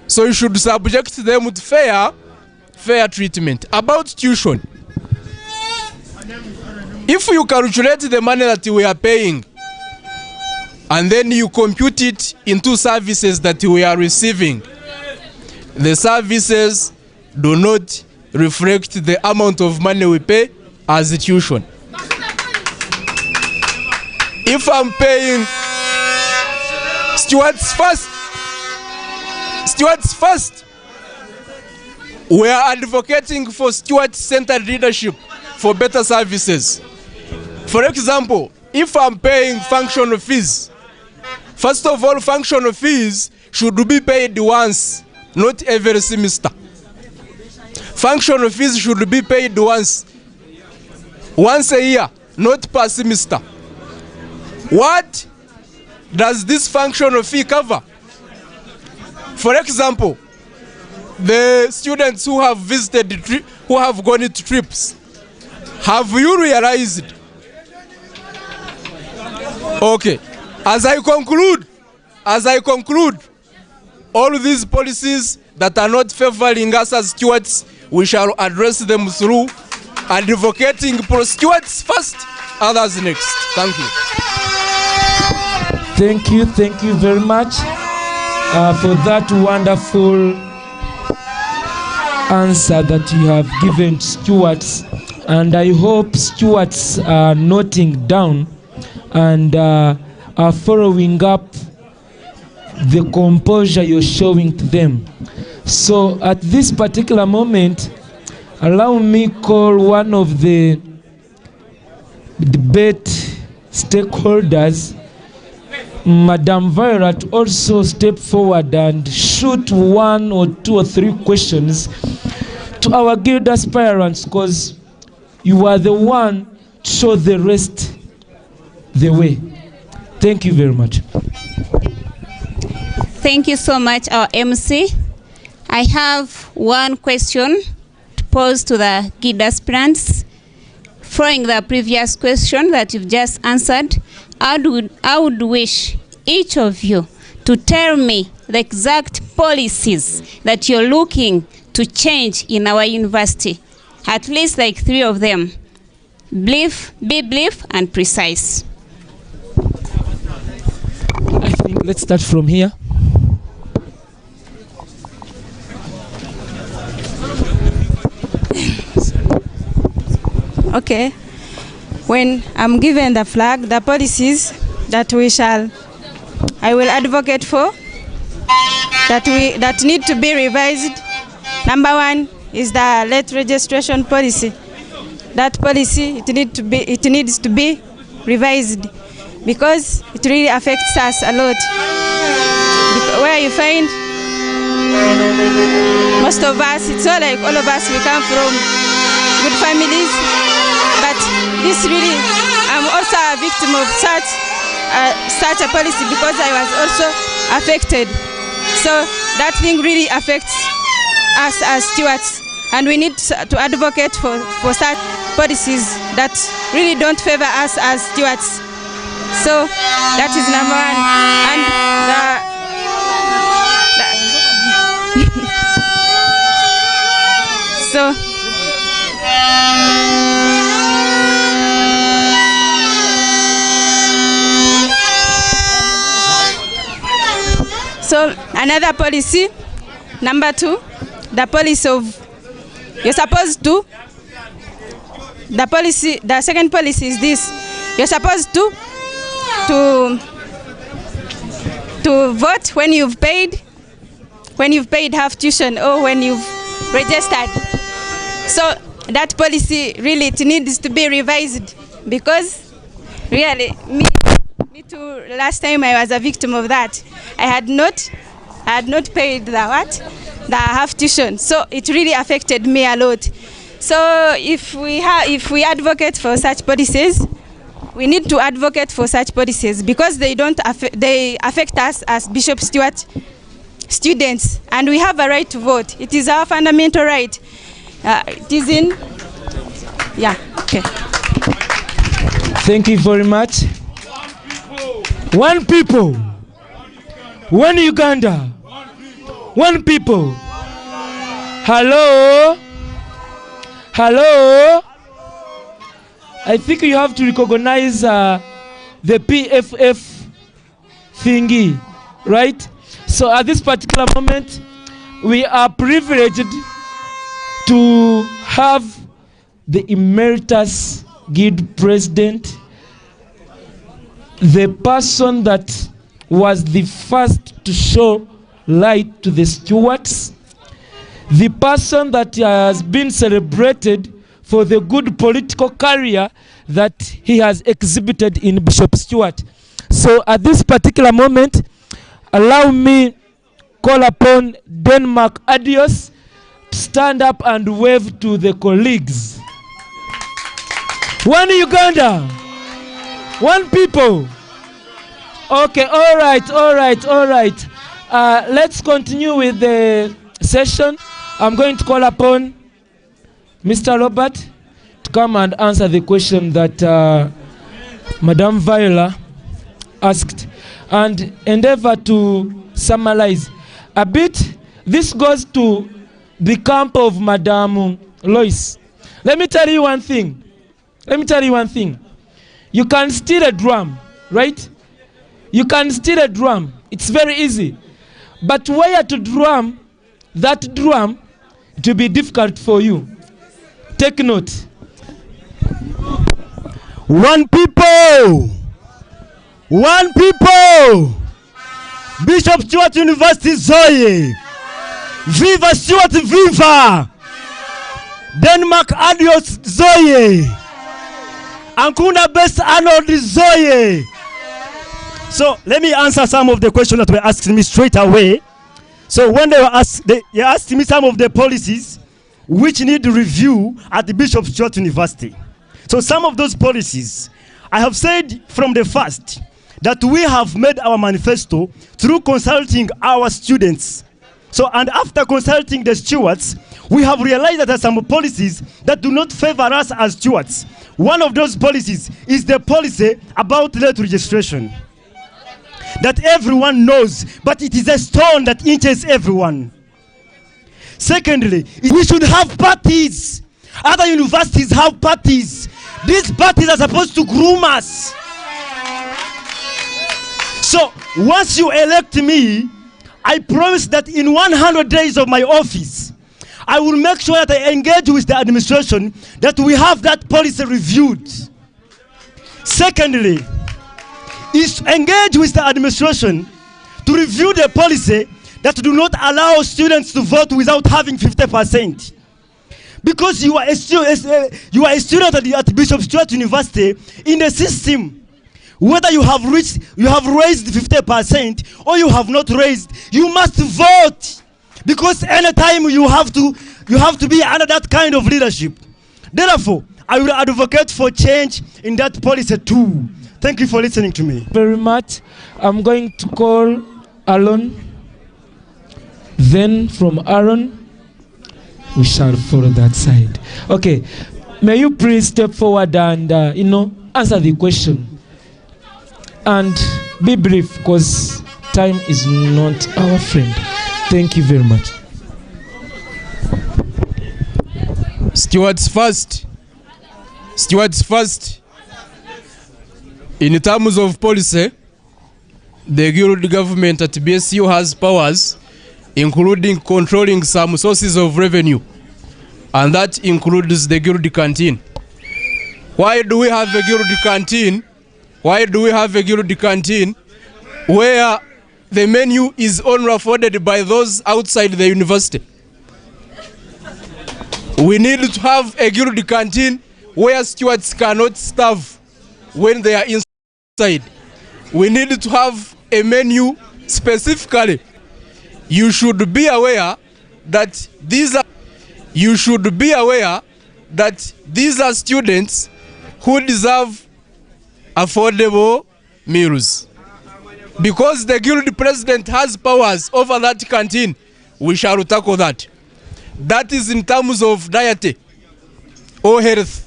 So you should subject them with fair treatment. About tuition. If you calculate the money that we are paying and then you compute it into services that we are receiving, the services do not reflect the amount of money we pay as a tuition. If I'm paying stewards first, we are advocating for steward-centered leadership for better services. For example, if I'm paying functional fees, first of all, functional fees should be paid once, not every semester. Functional fees should be paid once a year, not per semester. What does this functional fee cover? For example, the students who have visited who have gone to trips, have you realized? Okay, as I conclude, all these policies that are not favoring us as stewards, we shall address them through advocating for stewards first, others next. Thank you. Thank you very much for that wonderful answer that you have given stewards, and I hope stewards are noting down and are following up the composure you're showing to them. So at this particular moment, allow me call one of the debate stakeholders, Madam Violet, also step forward and shoot 1 or 2 or 3 questions to our guild aspirants, because you are the one to show the rest the way. Thank you very much. Thank you so much, our MC. I have one question to pose to the guild aspirants. Following the previous question that you've just answered, I would wish each of you to tell me the exact policies that you're looking to change in our university. At least like 3 of them. Be brief and precise. I think let's start from here. Okay. When I'm given the flag, the policies that I will advocate for, that need to be revised. Number 1 is the late registration policy. That policy, it needs to be revised because it really affects us a lot. Where you find most of us, it's all like all of us, we come from good families, but this really, I'm also a victim of such a policy because I was also affected. So that thing really affects us as stewards, and we need to advocate for such policies that really don't favor us as stewards. So that is number 1. So another policy, number 2, the policy of you're supposed to. The second policy is this: you're supposed to vote when you've paid half tuition or when you've registered. So that policy really, it needs to be revised because really me too, last time I was a victim of that. I had not paid the half tuition, so it really affected me a lot. So if we advocate for such policies, we need to advocate for such policies because they affect us as Bishop Stewart students, and we have a right to vote. It is our fundamental right. It is in, yeah, okay. Thank you very much. One people, one Uganda, one people. Hello? Hello? I think you have to recognize the PFF thingy, right? So at this particular moment, we are privileged to have the emeritus guild president, the person that was the first to show light to the stewards, the person that has been celebrated for the good political career that he has exhibited in Bishop Stewart. So at this particular moment, allow me call upon Denmark Adios stand up and wave to the colleagues. One Uganda. One people. Okay, all right. Let's continue with the session. I'm going to call upon Mr. Robert to come and answer the question that Madame Viola asked and endeavor to summarize a bit. This goes to the camp of Madame Lois. Let me tell you one thing. You can steal a drum, right? You can steal a drum. It's very easy. But where to drum that drum, it will be difficult for you. Take note. One people. Bishop Stuart University Zoe. Viva Stuart, viva. Denmark adios Zoe. Ankunda best Arnold Zoe. So let me answer some of the questions that were asked me straight away. So when they asked me some of the policies which need review at the Bishop Stuart University. So some of those policies, I have said from the first that we have made our manifesto through consulting our students. So, and after consulting the stewards, we have realized that there are some policies that do not favor us as stewards. One of those policies is the policy about late registration. That everyone knows, but it is a stone that inches everyone. Secondly, we should have parties. Other universities have parties. These parties are supposed to groom us. So, once you elect me, I promise that in 100 days of my office, I will make sure that I engage with the administration, that we have that policy reviewed. Secondly, is to engage with the administration to review the policy that do not allow students to vote without having 50%. Because you are a student at Bishop Stuart University in the system. Whether you have raised 50% or you have not raised, you must vote. Because anytime you have to be under that kind of leadership. Therefore, I will advocate for change in that policy too. Thank you for listening to me. Very much. I'm going to call Aaron. Then from Aaron, we shall follow that side. Okay. May you please step forward and answer the question. And be brief, because time is not our friend. Thank you very much. Stewards first. In terms of policy, the guild government at BSU has powers, including controlling some sources of revenue, and that includes the guild canteen. Why do we have a guild canteen? Where the menu is only afforded by those outside the university? We need to have a guild canteen where stewards cannot starve when they are inside. We need to have a menu specifically. You should be aware that these are students who deserve affordable meals. Because the guild president has powers over that canteen, we shall tackle that. That is in terms of diet or health.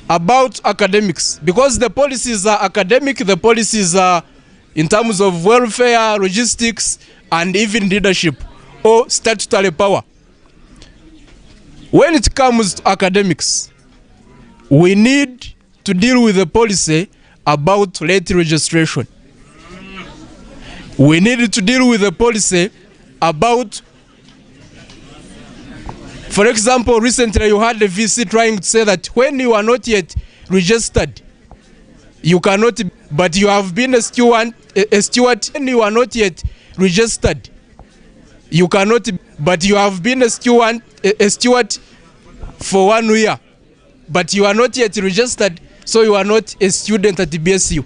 About academics, because the policies are academic, the policies are in terms of welfare, logistics, and even leadership or statutory power. When it comes to academics, we need to deal with the policy about late registration. We need to deal with the policy about, for example, recently you had the VC trying to say that when you are not yet registered, you cannot, but you have been a steward, when you are not yet registered, you cannot, but you have been a steward for 1 year, but you are not yet registered, so you are not a student at the BSU.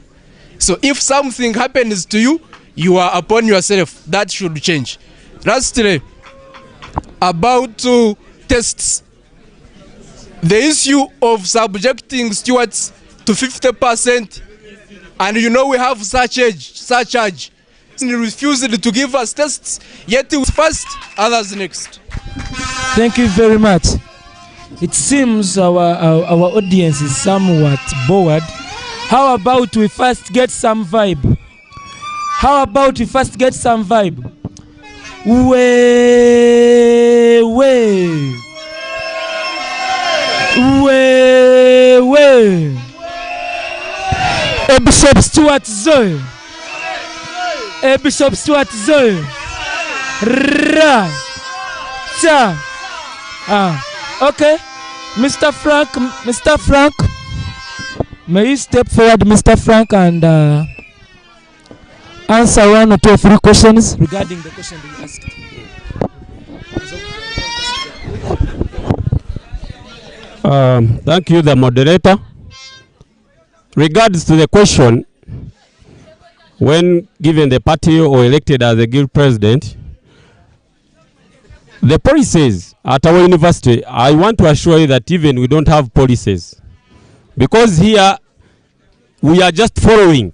So if something happens to you, you are upon yourself. That should change. Lastly, about tests. The issue of subjecting stewards to 50%, and you know we have such urge. He refused to give us tests, yet he was first, others next. Thank you very much. It seems our audience is somewhat bored. How about we first get some vibe? Bishop Stuart Zoe. Bishop Stuart Zoe. Ra. Cha. Okay. Mr. Frank. May you step forward, Mr. Frank, and answer 1 or 2 or 3 questions regarding the question that you asked. Thank you, the moderator. Regards to the question, when given the party or elected as a guild president, the policies at our university, I want to assure you that even we don't have policies. Because here, we are just following.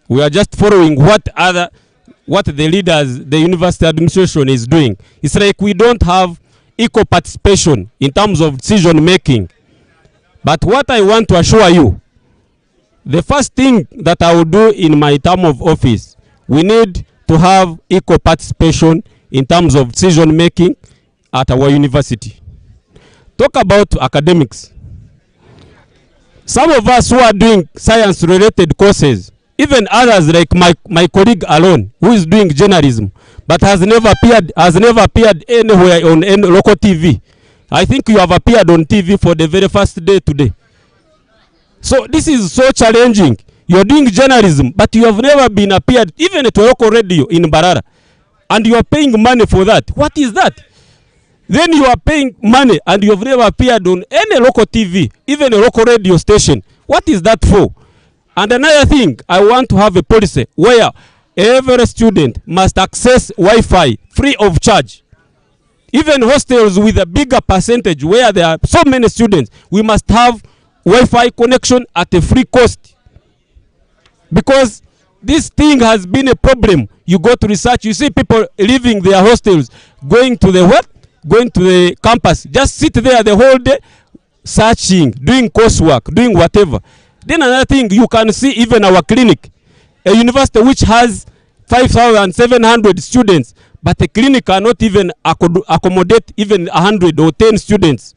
What the leaders, the university administration is doing. It's like we don't have equal participation in terms of decision making. But what I want to assure you, the first thing that I will do in my term of office, we need to have equal participation in terms of decision making at our university. Talk about academics. Some of us who are doing science related courses, even others like my colleague alone who is doing journalism but has never appeared anywhere on any local TV. I think you have appeared on TV for the very first day today. So this is so challenging. You're doing journalism, but you have never been appeared even at a local radio in Mbarara. And you are paying money for that. What is that? Then you are paying money and you have never appeared on any local TV, even a local radio station. What is that for? And another thing, I want to have a policy where every student must access Wi-Fi free of charge. Even hostels with a bigger percentage where there are so many students, we must have Wi-Fi connection at a free cost. Because this thing has been a problem. You go to research, you see people leaving their hostels, going to the what? Going to the campus, just sit there the whole day, searching, doing coursework, doing whatever. Then another thing, you can see even our clinic, a university which has 5,700 students, but the clinic cannot even accommodate even 100 or 10 students.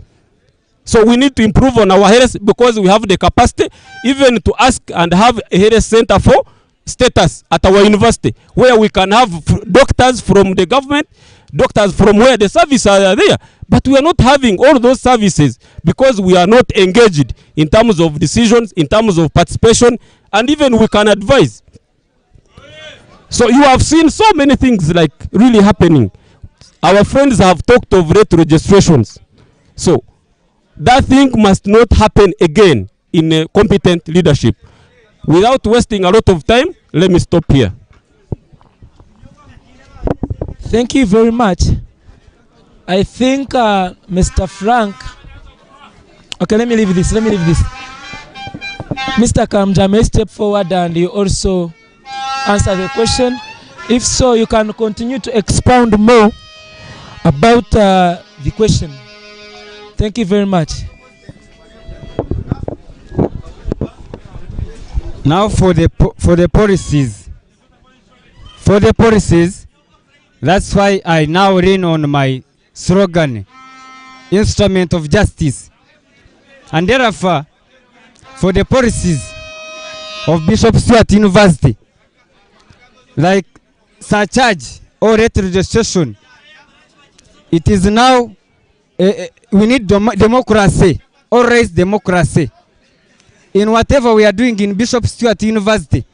So we need to improve on our health because we have the capacity even to ask and have a health center for status at our university, where we can have doctors from the government, doctors from where the services are there. But we are not having all those services because we are not engaged in terms of decisions, in terms of participation, and even we can advise. So you have seen so many things like really happening. Our friends have talked of rate registrations. So that thing must not happen again in a competent leadership. Without wasting a lot of time, let me stop here. Thank you very much. I think Mr. Frank. Okay, let me leave this. Mr. Kamja may step forward and you also answer the question. If so, you can continue to expound more about the question. Thank you very much. Now for the policies. For the policies, that's why I now lean on my slogan, instrument of justice. And therefore, for the policies of Bishop Stuart University, like surcharge or rate registration, it is now, we need democracy, always democracy. In whatever we are doing in Bishop Stuart University,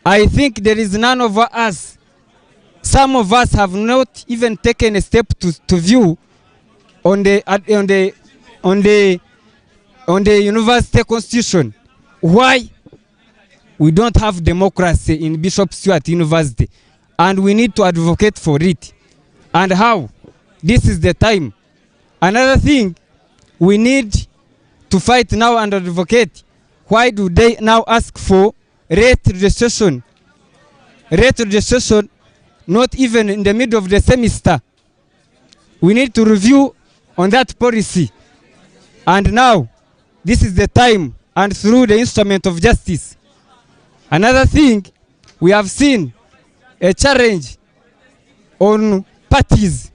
I think there is none of us, some of us have not even taken a step to view on the university constitution why we don't have democracy in Bishop Stuart University, and we need to advocate for it. And how? this is the time. Another thing, we need to fight now and advocate. Why do they now ask for rate registration? Rate registration, not even in the middle of the semester. We need to review on that policy. And now, this is the time, and through the instrument of justice. Another thing, we have seen a challenge on parties.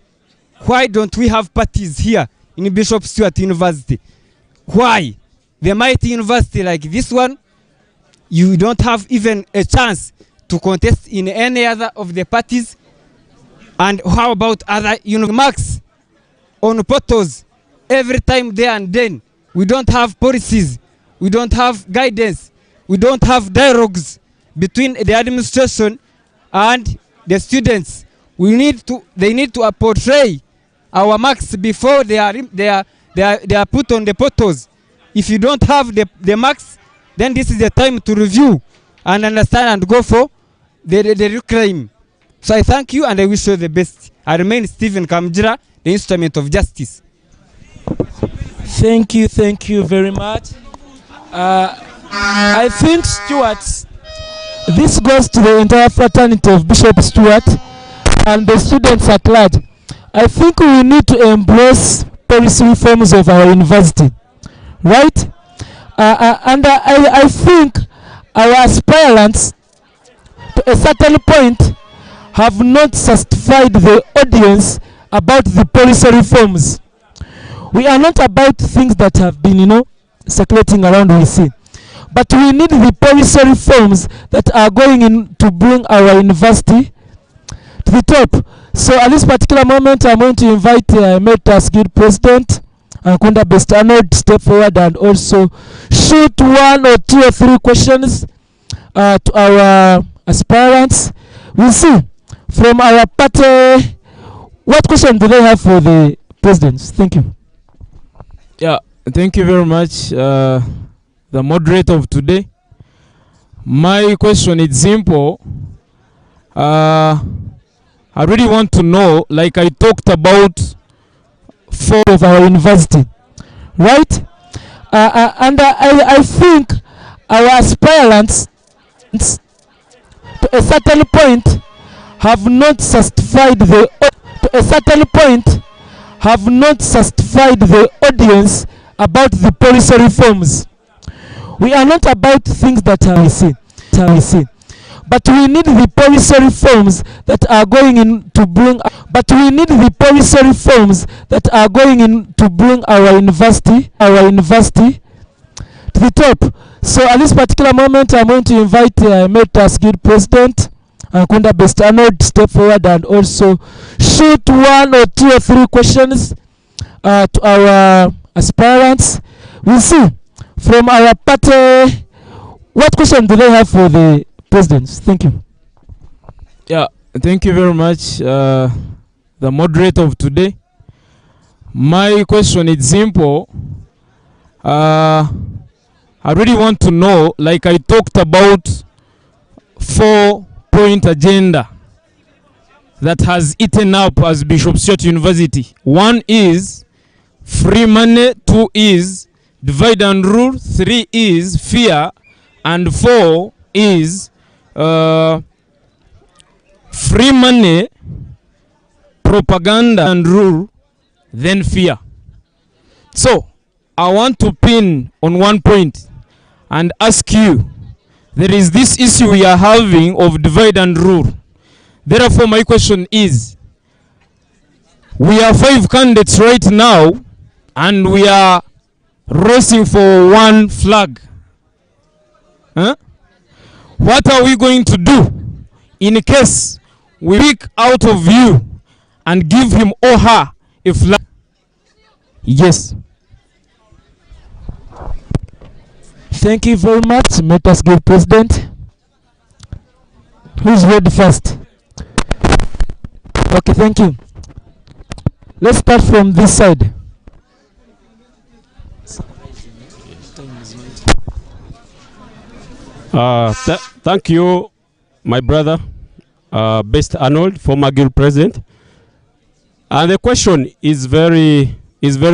Why don't we have parties here in Bishop Stuart University? Why? The mighty university like this one, you don't have even a chance to contest in any other of the parties. And how about other marks on portals every time there and then? We don't have policies, we don't have guidance, we don't have dialogues between the administration and the students. They need to portray our marks before they are put on the portals. If you don't have the marks, then this is the time to review and understand and go for the reclaim. So I thank you and I wish you the best. I remain Stephen Kamjira, the instrument of justice. Thank you very much. I think, Stuart, this goes to the entire fraternity of Bishop Stuart and the students at large. I think we need to embrace policy reforms of our university, right? And I think our aspirants, to a certain point, have not satisfied the audience about the policy reforms. We are not about things that have been, circulating around we see. But we need the policy reforms that are going in to bring our university to the top. So at this particular moment, I'm going to invite Emeritus Guild President Ankunda Best Arnold to step forward and also shoot 1 or 2 or 3 questions to our aspirants. We'll see from our party, what question do they have for the presidents? Thank you. Yeah, thank you very much, the moderator of today. My question is simple. I really want to know, like I talked about, for of our university, right? And I think our aspirants, to a certain point, have not satisfied the audience about the policy reforms. We are not about things that we see. But we need the policy reforms that are going in to bring. Our university to the top. So at this particular moment, I'm going to invite Emeritus Guild President Ankunda Best Arnold to step forward and also shoot 1 or 2 or 3 questions to our aspirants. We'll see from our party, what question do they have for the presidents? Thank you. Yeah, thank you very much, the moderator of today. My question is simple. I really want to know, like I talked about, 4-point agenda that has eaten up as Bishop Stuart University. 1 is free money, 2 is divide and rule, 3 is fear, and 4 is free money, propaganda and rule, then fear. So I want to pin on 1 point and ask you, there is this issue we are having of divide and rule. Therefore my question is, we are 5 candidates right now and we are racing for 1 flag. What are we going to do in case we pick out of you and give him or her a flag? Yes. Thank you very much, Emeritus Guild President. Who's ready first? Okay, thank you. Let's start from this side. Thank you, my brother, Best Arnold, former Guild President. And the question is very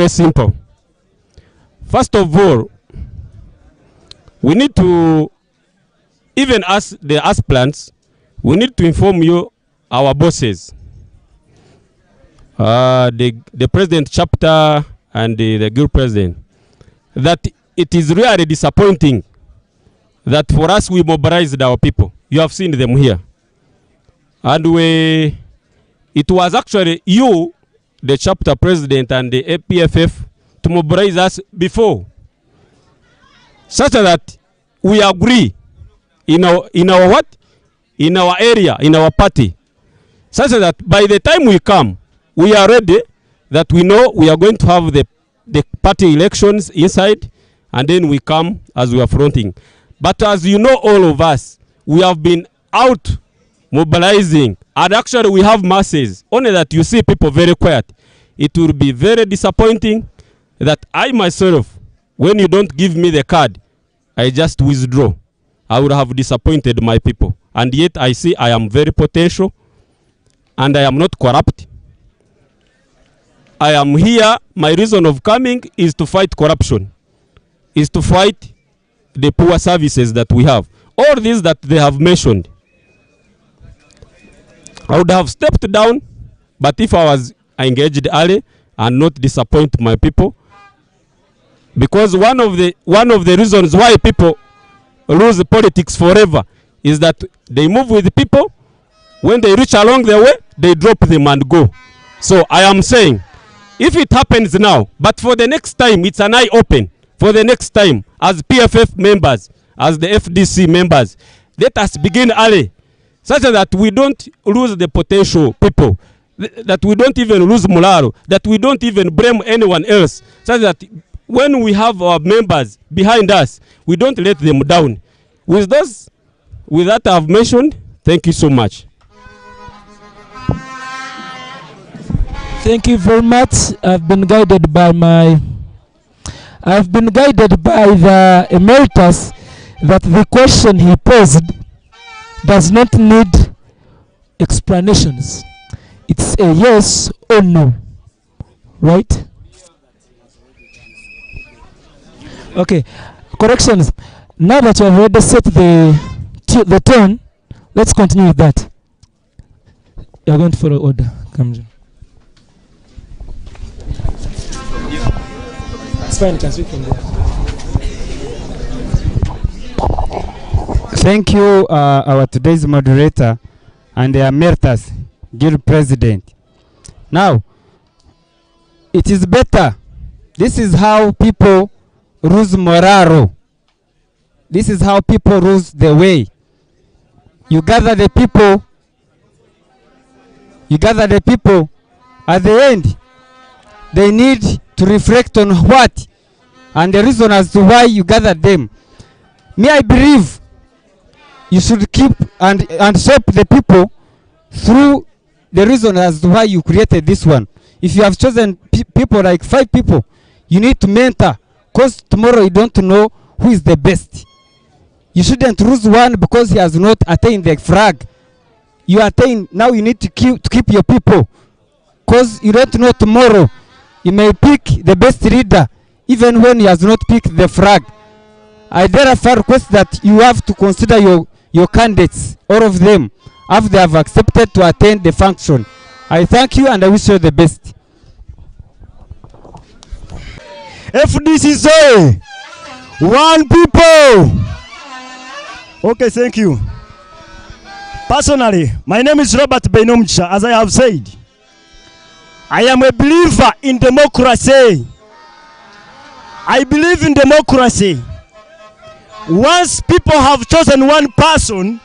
simple. First of all, we need to, even as the aspirants, we need to inform you, our bosses, the president chapter and the group president, that it is really disappointing that for us we mobilized our people. You have seen them here. And it was actually you, the chapter president and the APFF, to mobilize us before, such that we agree in our what? In our area, in our party, such that by the time we come, we are ready, that we know we are going to have the party elections inside, and then we come as we are fronting. But as you know, all of us, we have been out mobilizing, and actually we have masses, only that you see people very quiet. It will be very disappointing that I myself, when you don't give me the card, I just withdraw. I would have disappointed my people. And yet I see I am very potential, and I am not corrupt. I am here, my reason of coming is to fight corruption, is to fight the poor services that we have. All these that they have mentioned, I would have stepped down, but if I was engaged early and not disappoint my people, because one of the reasons why people lose politics forever is that they move with the people, when they reach along the way, they drop them and go. So I am saying, if it happens now, but for the next time, it's an eye open. For the next time, as PFF members, as the FDC members, let us begin early, such that we don't lose the potential people, that we don't even lose morale, that we don't even blame anyone else, such that when we have our members behind us, we don't let them down. With that I've mentioned, thank you so much. Thank you very much. I've been guided by the emeritus that the question he posed does not need explanations. It's a yes or no, right? Okay, corrections. Now that you have already set the tone, let's continue with that. You are going to follow order. Come, John. It's fine, you can speak from there. Thank you, our today's moderator and the emeritus guild president. Now, it is better. This is how people lose morale. This is how people lose the way. You gather the people. At the end, they need to reflect on what and the reason as to why you gathered them. Me, I believe you should keep and shape the people through the reason as to why you created this one. If you have chosen people like 5 people, you need to mentor, because tomorrow you don't know who is the best. You shouldn't lose one because he has not attained the flag. You attain, now you need to keep your people, because you don't know tomorrow. You may pick the best leader even when he has not picked the flag. I therefore request that you have to consider your candidates, all of them, after they have accepted to attend the function. I thank you and I wish you the best. FDC say, one people. Okay, thank you. Personally, my name is Robert Benomcha. As I have said, I am a believer in democracy. I believe in democracy. Once people have chosen one person,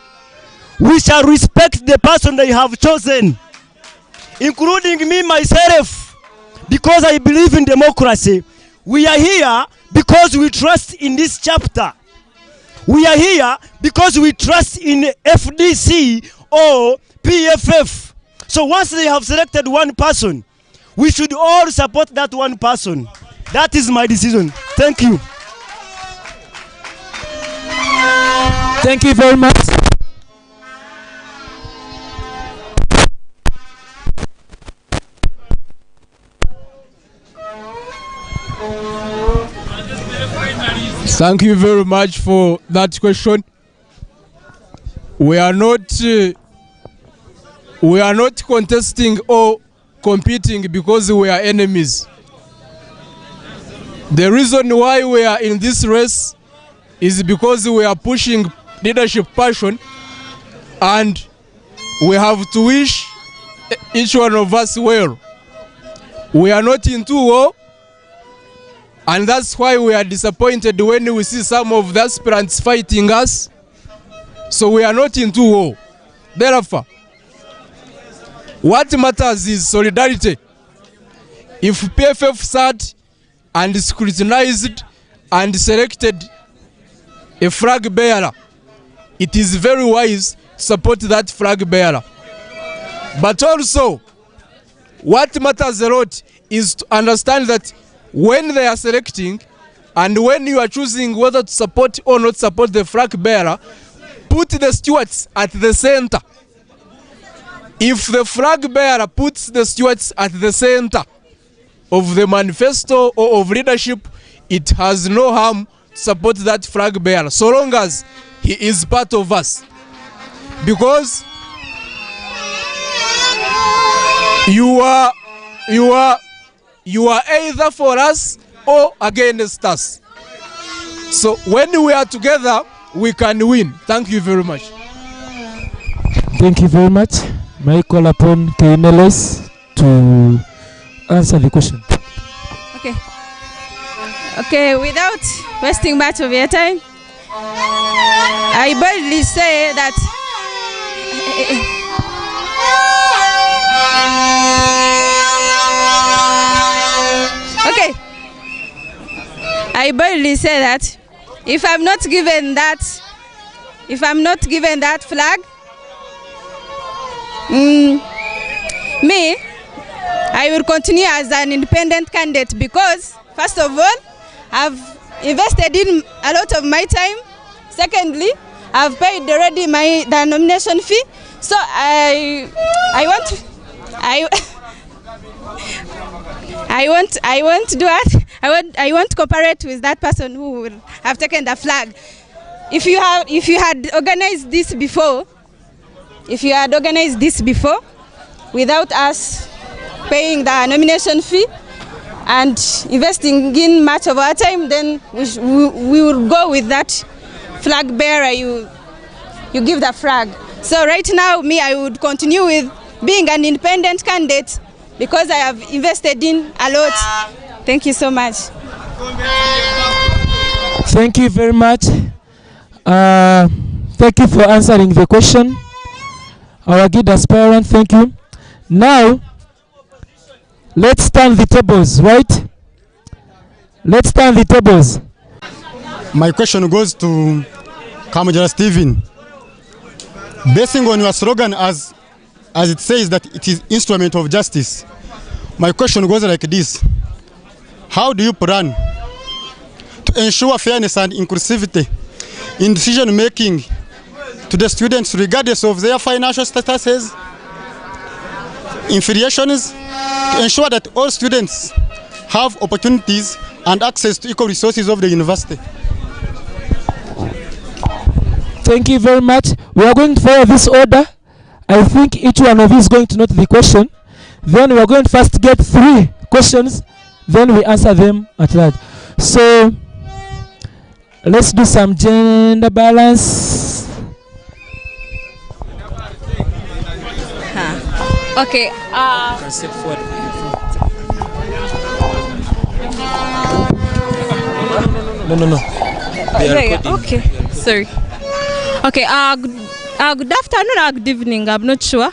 we shall respect the person they have chosen, including me, myself, because I believe in democracy. We are here because we trust in this chapter. We are here because we trust in FDC or PFF. So once they have selected one person, we should all support that one person. That is my decision. Thank you. Thank you very much. Thank you very much for that question. We are not contesting or competing because we are enemies. The reason why we are in this race is because we are pushing leadership passion, and we have to wish each one of us well. We are not into war, and that's why we are disappointed when we see some of the aspirants fighting us. So we are not into war. Therefore, what matters is solidarity. If PFF sat and scrutinized and selected a flag bearer, it is very wise to support that flag bearer. But also, what matters a lot is to understand that when they are selecting and when you are choosing whether to support or not support the flag bearer, put the stewards at the center. If the flag bearer puts the stewards at the center of the manifesto or of leadership, it has no harm to support that flag bearer, so long as he is part of us. Because you are either for us or against us. So when we are together, we can win. Thank you very much. Thank you very much. May I call upon KMLS to answer the question? Okay, without wasting much of your time, I boldly say that I boldly say that if I'm not given that flag, me, I will continue as an independent candidate because, first of all, I've invested in a lot of my time. Secondly, I've paid already the nomination fee. So I want to cooperate with that person who will have taken the flag. If you had organized this before, without us paying the nomination fee and investing in much of our time, then we will go with that flag bearer you give the flag. So right now, I would continue with being an independent candidate because I have invested in a lot. Thank you so much. Thank you very much. Thank you for answering the question. Our good aspirant, thank you. Now, let's turn the tables, right? Let's turn the tables. My question goes to Kamajara Stephen. Basing on your slogan as it says that it is instrument of justice, my question goes like this. How do you plan to ensure fairness and inclusivity in decision making to the students regardless of their financial statuses, affiliations, to ensure that all students have opportunities and access to equal resources of the university? Thank you very much. We are going to follow this order. I think each one of you is going to note the question. Then we are going to first get 3 questions. Then we answer them at large. So let's do some gender balance. Okay. No. Okay. Sorry. Okay. Good afternoon or good evening. I'm not sure.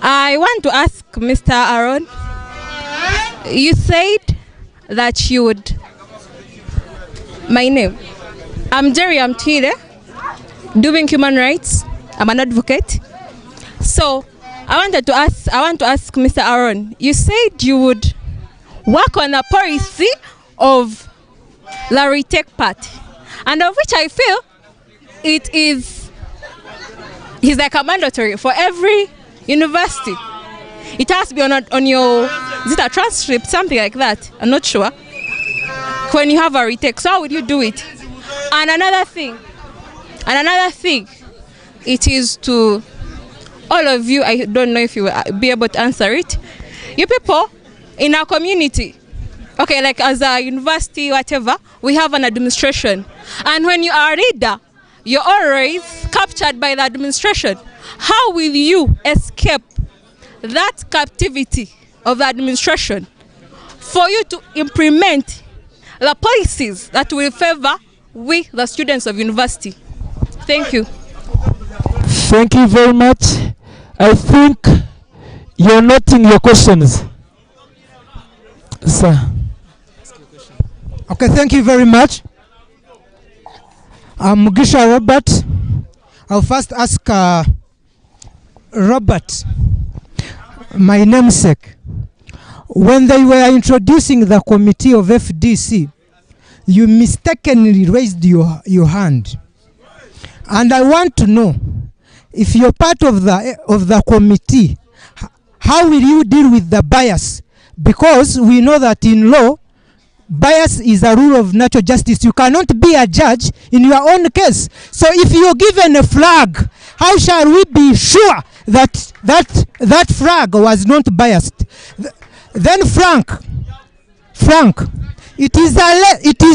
I want to ask Mr. Aaron. You said that you would. My name. I'm Jerry Amtire, doing human rights. I'm an advocate. So I want to ask Mr. Aaron. You said you would work on a policy of Larry Tech Party, and of which I feel it is like a mandatory for every university. It has to be on your, is it a transcript, something like that? I'm not sure. when you have a retake. So how will you do it? And another thing, it is to all of you, I don't know if you will be able to answer it. You people in our community, okay, like as a university, whatever, we have an administration. And when you are a leader, you're always captured by the administration. How will you escape that captivity of the administration for you to implement the policies that will favor we, the students of university? Thank you. Thank you very much. I think you're noting your questions. Sir. Okay, thank you very much. I'm Mugisha Robert. I'll first ask Robert, my namesake. When they were introducing the committee of FDC, you mistakenly raised your hand. And I want to know, if you're part of the committee, how will you deal with the bias? Because we know that in law, bias is a rule of natural justice. You cannot be a judge in your own case. So if you're given a flag, how shall we be sure that flag was not biased? Then Frank, it is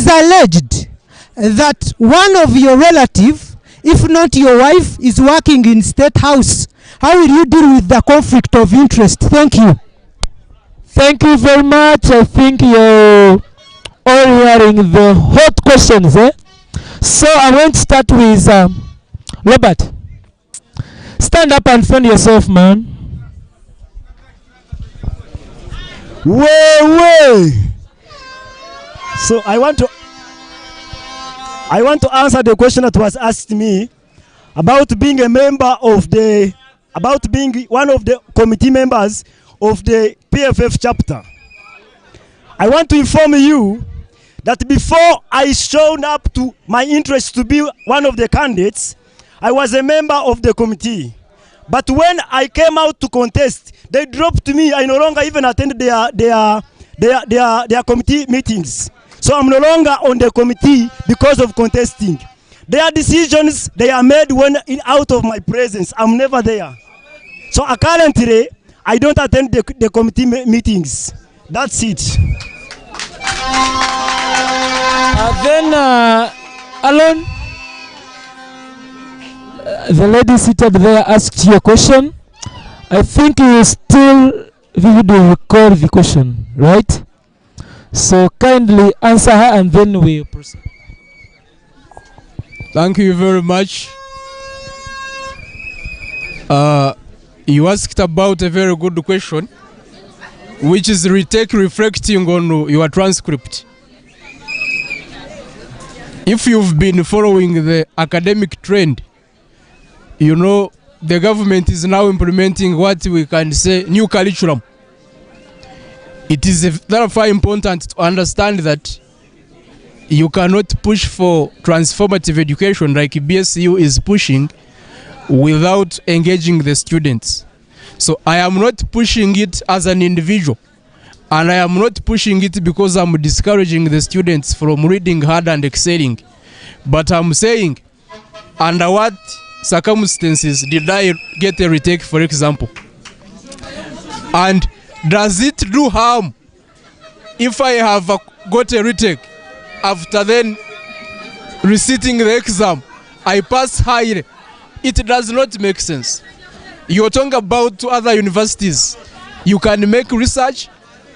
alleged that one of your relatives, if not your wife, is working in State House. How will you deal with the conflict of interest? Thank you. Thank you very much. I think you're all hearing the hot questions. So I'm going to start with Robert. Stand up and defend yourself, man. Way. So I want to answer the question that was asked me about being a member of about being one of the committee members of the PFF chapter. I want to inform you that before I showed up to my interest to be one of the candidates, I was a member of the committee. But when I came out to contest, they dropped me. I no longer even attend their committee meetings. So I'm no longer on the committee because of contesting. Their decisions, they are made when out of my presence. I'm never there. So currently, I don't attend the committee meetings. That's it. Then, Alon, the lady seated there asked you a question. I think you still vividly recall the question, right? So kindly answer her and then we proceed. Thank you very much. You asked about a very good question, which is reflecting on your transcript. If you've been following the academic trend, you know the government is now implementing what we can say new curriculum. It is therefore important to understand that you cannot push for transformative education like BSU is pushing without engaging the students. So I am not pushing it as an individual, and I am not pushing it because I'm discouraging the students from reading hard and excelling, but I'm saying under what circumstances did I get a retake, for example, and does it do harm if I have got a retake after then reciting the exam I pass highly? It does not make sense. You're talking about other universities. You can make research.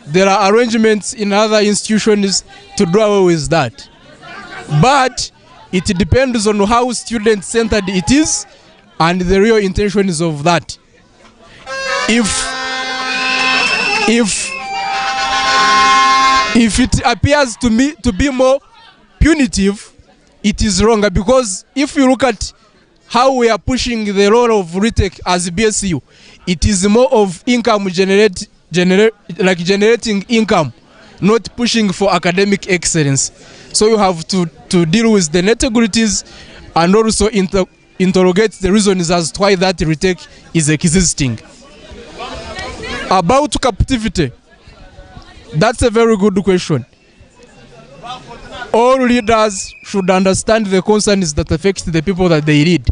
There are arrangements in other institutions to do away with that. But it depends on how student-centered it is and the real intentions of that. If it appears to me to be more punitive, it is wrong, because if you look at how we are pushing the role of retake as BSU, it is more of income generating income, not pushing for academic excellence. So you have to deal with the nitty-gritties and also interrogate the reasons as to why that retake is existing. About captivity, that's a very good question. all leaders should understand the concerns that affect the people that they lead.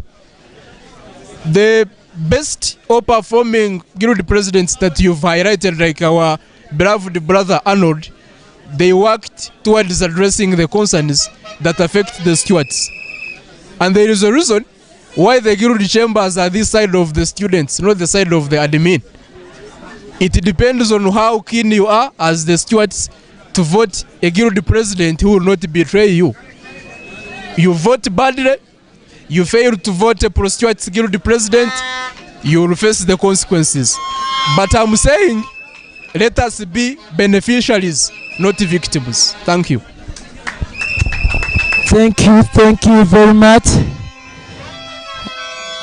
The best or performing guild presidents that you've highlighted, like our beloved brother Arnold, they worked towards addressing the concerns that affect the stewards. And there is a reason why the guild chambers are this side of the students, not the side of the admin. It depends on how keen you are as the stewards to vote a guild president who will not betray you. You vote badly, you fail to vote a pro-stewards guild president, you will face the consequences. But I'm saying, let us be beneficiaries, not victims. Thank you. Thank you very much.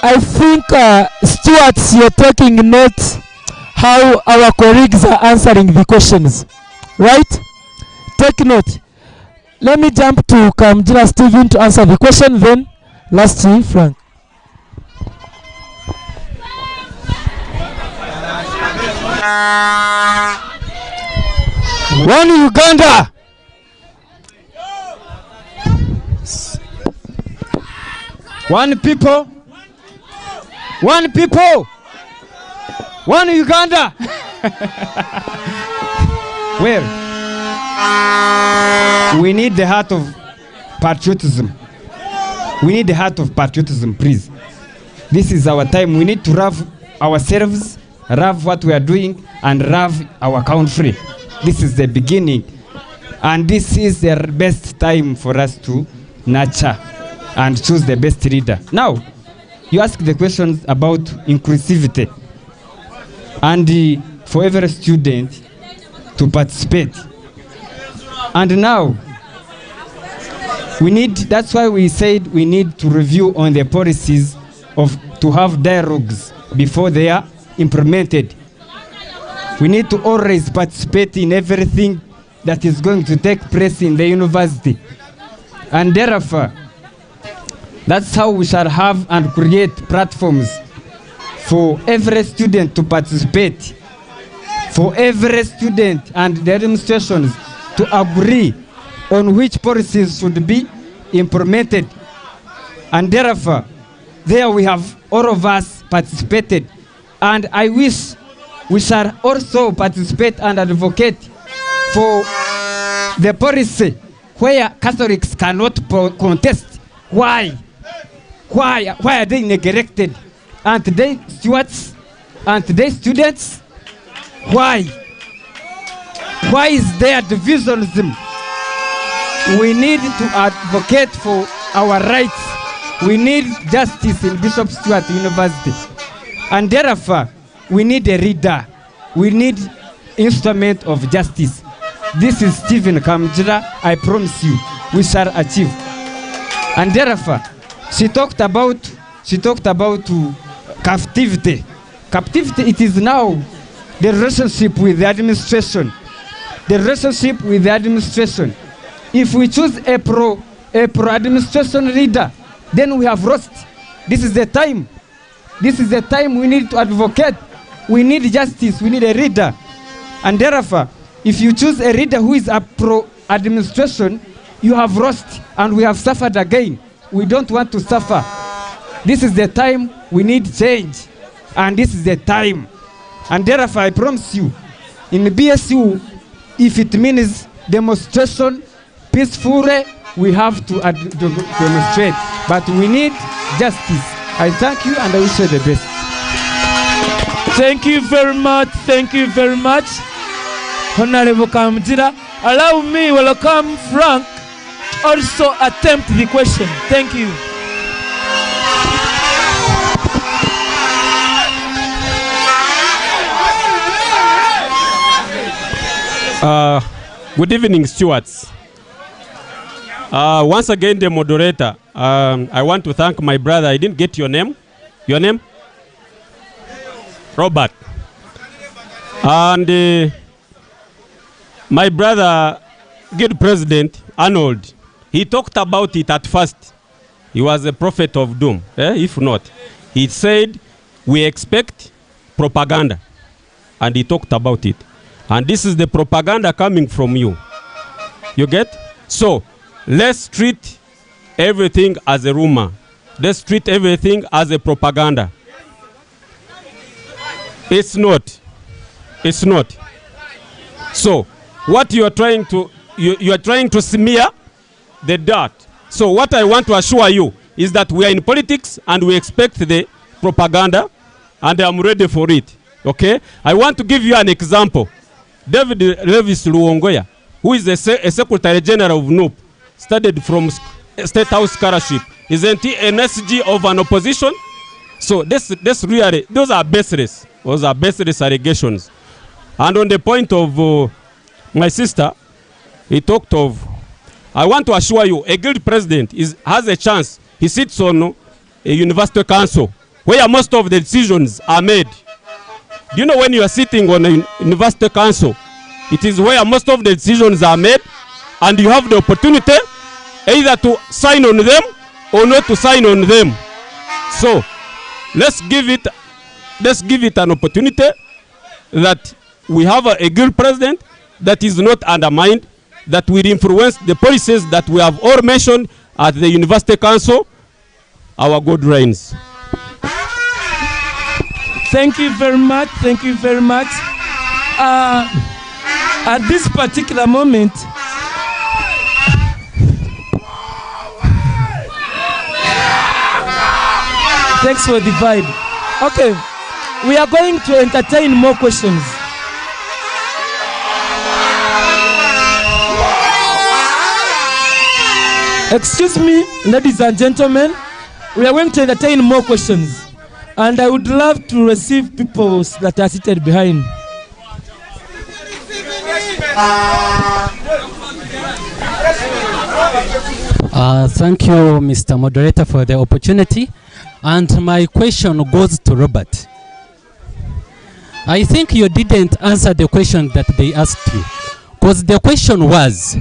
I think stewards, you're talking not how our colleagues are answering the questions, right? Take note. Let me jump to Kamjira Stephen to answer the question, then lastly Frank. One Uganda. One people. One people. One Uganda. Well, we need the heart of patriotism. We need the heart of patriotism, please. This is our time. We need to love ourselves, love what we are doing, and love our country. This is the beginning. And this is the best time for us to nurture and choose the best leader. Now, you ask the questions about inclusivity and for every student to participate. And now, that's why we said we need to review on the policies to have dialogues before they are implemented. We need to always participate in everything that is going to take place in the university. And therefore, that's how we shall have and create platforms for every student to participate, for every student and the administrations to agree on which policies should be implemented. And therefore, there we have all of us participated. And I wish we shall also participate and advocate for the policy where Catholics cannot contest. Why? Why are they neglected? And they stewards and they students? Why? Why is there divisionism? We need to advocate for our rights. We need justice in Bishop Stuart University. And therefore, we need a reader. We need instrument of justice. This is Stephen Kamjira. I promise you, we shall achieve. And therefore, she talked about captivity. Captivity, it is now the relationship with the administration. The relationship with the administration. If we choose a pro-administration leader, then we have lost. This is the time. This is the time we need to advocate. We need justice. We need a leader. And therefore, if you choose a leader who is a pro-administration, you have lost and we have suffered again. We don't want to suffer. This is the time we need change. And this is the time. And therefore, I promise you, in the BSU, if it means demonstration peacefully, we have to demonstrate. But we need justice. I thank you and I wish you the best. Thank you very much. Thank you very much, Honorable Kamjira. Allow me welcome Frank also attempt the question. Thank you. Good evening, stewards. Once again, the moderator, I want to thank my brother. I didn't get your name. Your name? Robert. And my brother, good President Arnold, he talked about it at first. He was a prophet of doom, if not. He said, we expect propaganda. And he talked about it. And this is the propaganda coming from you. You get? So let's treat everything as a rumor. Let's treat everything as a propaganda. It's not. It's not. So what you are trying to, you are trying to smear the dirt. So what I want to assure you is that we are in politics and we expect the propaganda, and I'm ready for it. Okay? I want to give you an example. David Levis Luongoya, who is a Secretary General of NUP, studied from State House Scholarship. Isn't he an SG of an opposition? So this really, those are baseless. Those are baseless allegations. And on the point of my sister, he talked of, I want to assure you, a guild president has a chance. He sits on a university council where most of the decisions are made. Do you know when you are sitting on a university council, it is where most of the decisions are made, and you have the opportunity either to sign on them or not to sign on them. So let's give it an opportunity that we have a good president that is not undermined, that will influence the policies that we have all mentioned at the University Council. Our good reigns. Thank you very much. Thank you very much. At this particular moment, thanks for the vibe. Okay, we are going to entertain more questions. Excuse me, ladies and gentlemen, we are going to entertain more questions. And I would love to receive people that are seated behind. Thank you, Mr. Moderator, for the opportunity. And my question goes to Robert. I think you didn't answer the question that they asked you. Because the question was,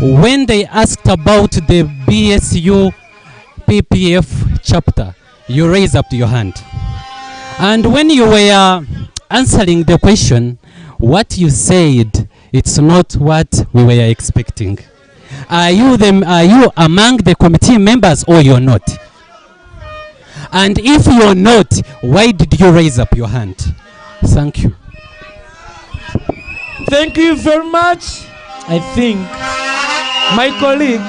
when they asked about the BSU PPF chapter, you raised up your hand. And when you were answering the question, what you said, it's not what we were expecting. Are you among the committee members or you're not? And if you're not, why did you raise up your hand? Thank you. Thank you very much. I think my colleague,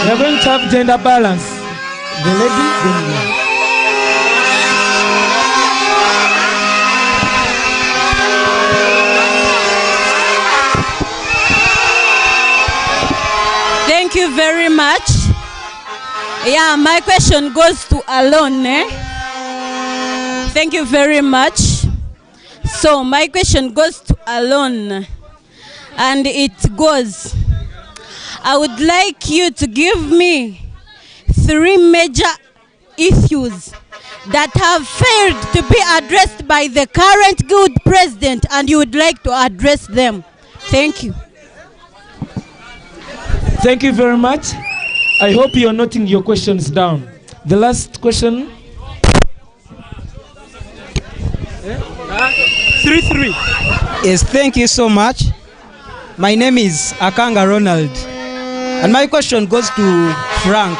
we are going to have gender balance. The lady, then me. Thank you very much. Yeah, my question goes to Alon. Thank you very much. So my question goes to Alon, and it goes, I would like you to give me 3 major issues that have failed to be addressed by the current good president, and you would like to address them. Thank you. Thank you very much. I hope you're noting your questions down. The last question. 3-3. Yes, thank you so much. My name is Akanga Ronald, and my question goes to Frank.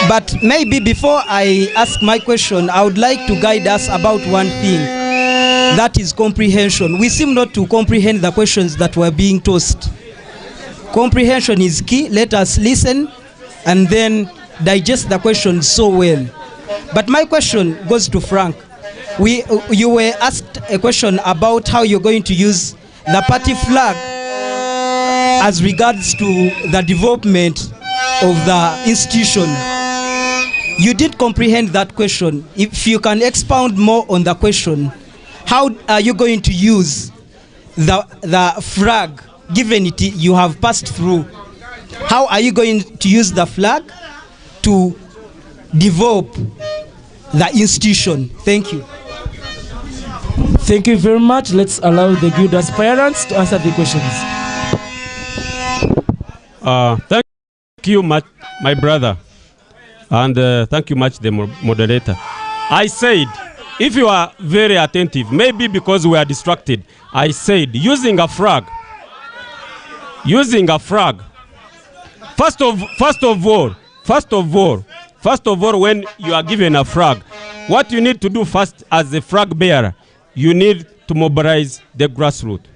But maybe before I ask my question, I would like to guide us about one thing. That is comprehension. We seem not to comprehend the questions that were being tossed. Comprehension is key. Let us listen and then digest the questions so well. But my question goes to Frank. You were asked a question about how you're going to use the party flag as regards to the development of the institution. You did comprehend that question. If you can expound more on the question, how are you going to use the flag, given it you have passed through? How are you going to use the flag to develop the institution? Thank you. Thank you very much. Let's allow the good aspirants to answer the questions. Thank you much, my brother. And thank you much, the moderator. I said, if you are very attentive, maybe because we are distracted, I said using a flag using a flag. First of all, when you are given a flag, what you need to do first as a flag bearer, you need to mobilize the grassroots.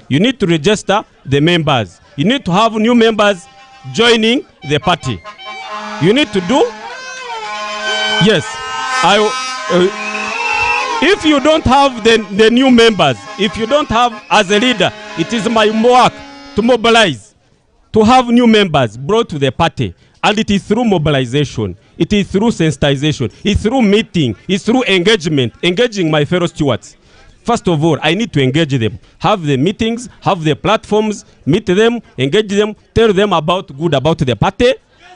You need to register the members. You need to have new members joining the party. You need to do, yes, if you don't have the new members, if you don't have, as a leader, it is my work to mobilize, to have new members brought to the party. And it is through mobilization, it is through sensitization, it's through meeting, it's through engagement, engaging my fellow stewards. First of all, I need to engage them, have the meetings, have the platforms, meet them, engage them, tell them about the party,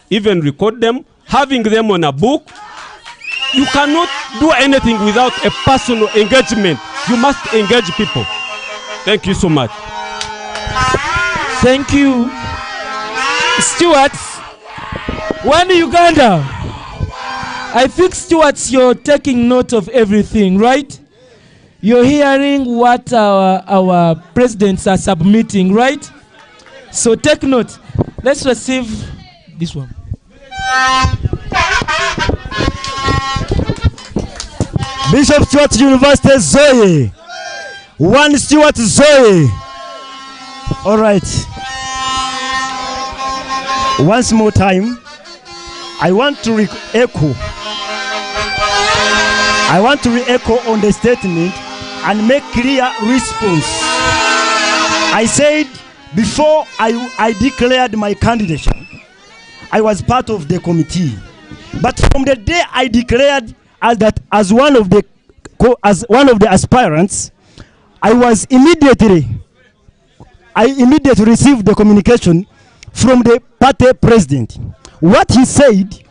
even record them, having them on a book. You cannot do anything without a personal engagement. You must engage people. Thank you so much. Thank you. Stewards, one Uganda. I think stewards, you're taking note of everything, right? You're hearing what our presidents are submitting, right? So take note. Let's receive this one. Bishop Stuart University Zoe. One Stuart Zoe. All right. Once more time, I want to re-echo on the statement and make clear response. I said before I declared my candidature, I was part of the committee. But from the day I declared as one of the aspirants, I immediately received the communication from the party president. What he said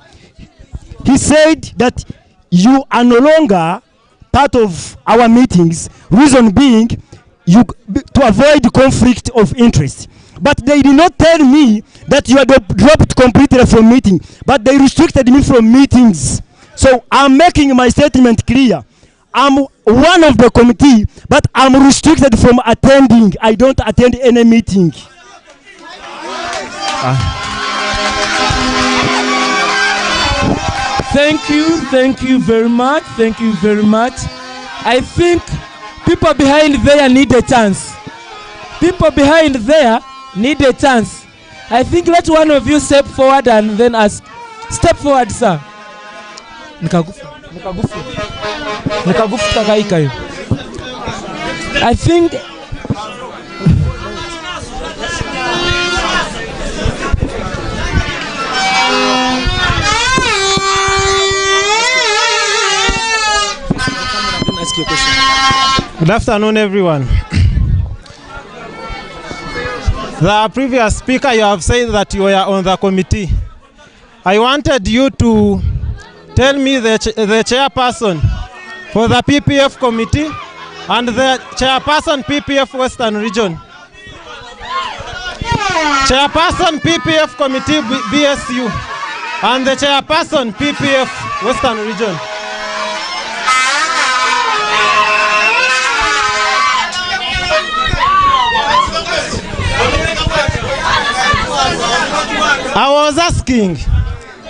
that you are no longer part of our meetings, reason being to avoid conflict of interest. But they did not tell me that you are dropped completely from meeting, but they restricted me from meetings. So I'm making my statement clear. I'm one of the committee, but I'm restricted from attending. I don't attend any meeting. Thank you very much. I think people behind there need a chance. I think let one of you step forward and then ask. Step forward, sir. I think Good afternoon, everyone. The previous speaker, you have said that you were on the committee. I wanted you to tell me the chairperson for the PPF committee and the chairperson PPF Western Region. Chairperson PPF committee BSU and the chairperson PPF Western Region. I was asking,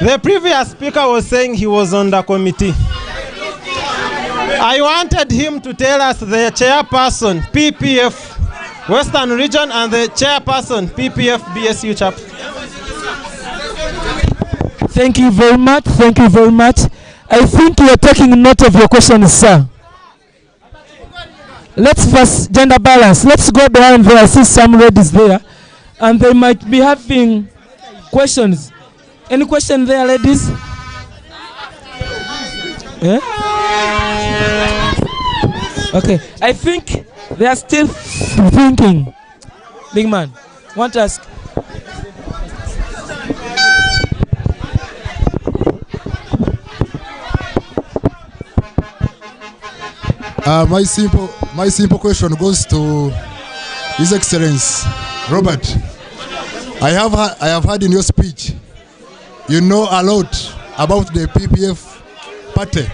the previous speaker was saying he was on the committee. I wanted him to tell us the chairperson PPF Western Region and the chairperson PPF BSU chapter. Thank you very much. I think you are taking note of your questions, sir. Let's first gender balance. Let's go behind there. I see some ladies there, and they might be having questions. Any question there, ladies? Yeah? Okay, I think they are still thinking. Big man, want to ask? My simple question goes to His Excellency Robert. I have heard in your speech, you know a lot about the PPF party.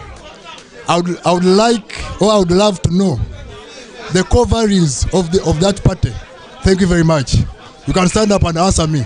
I would love to know the core values of that party. Thank you very much. You can stand up and answer me.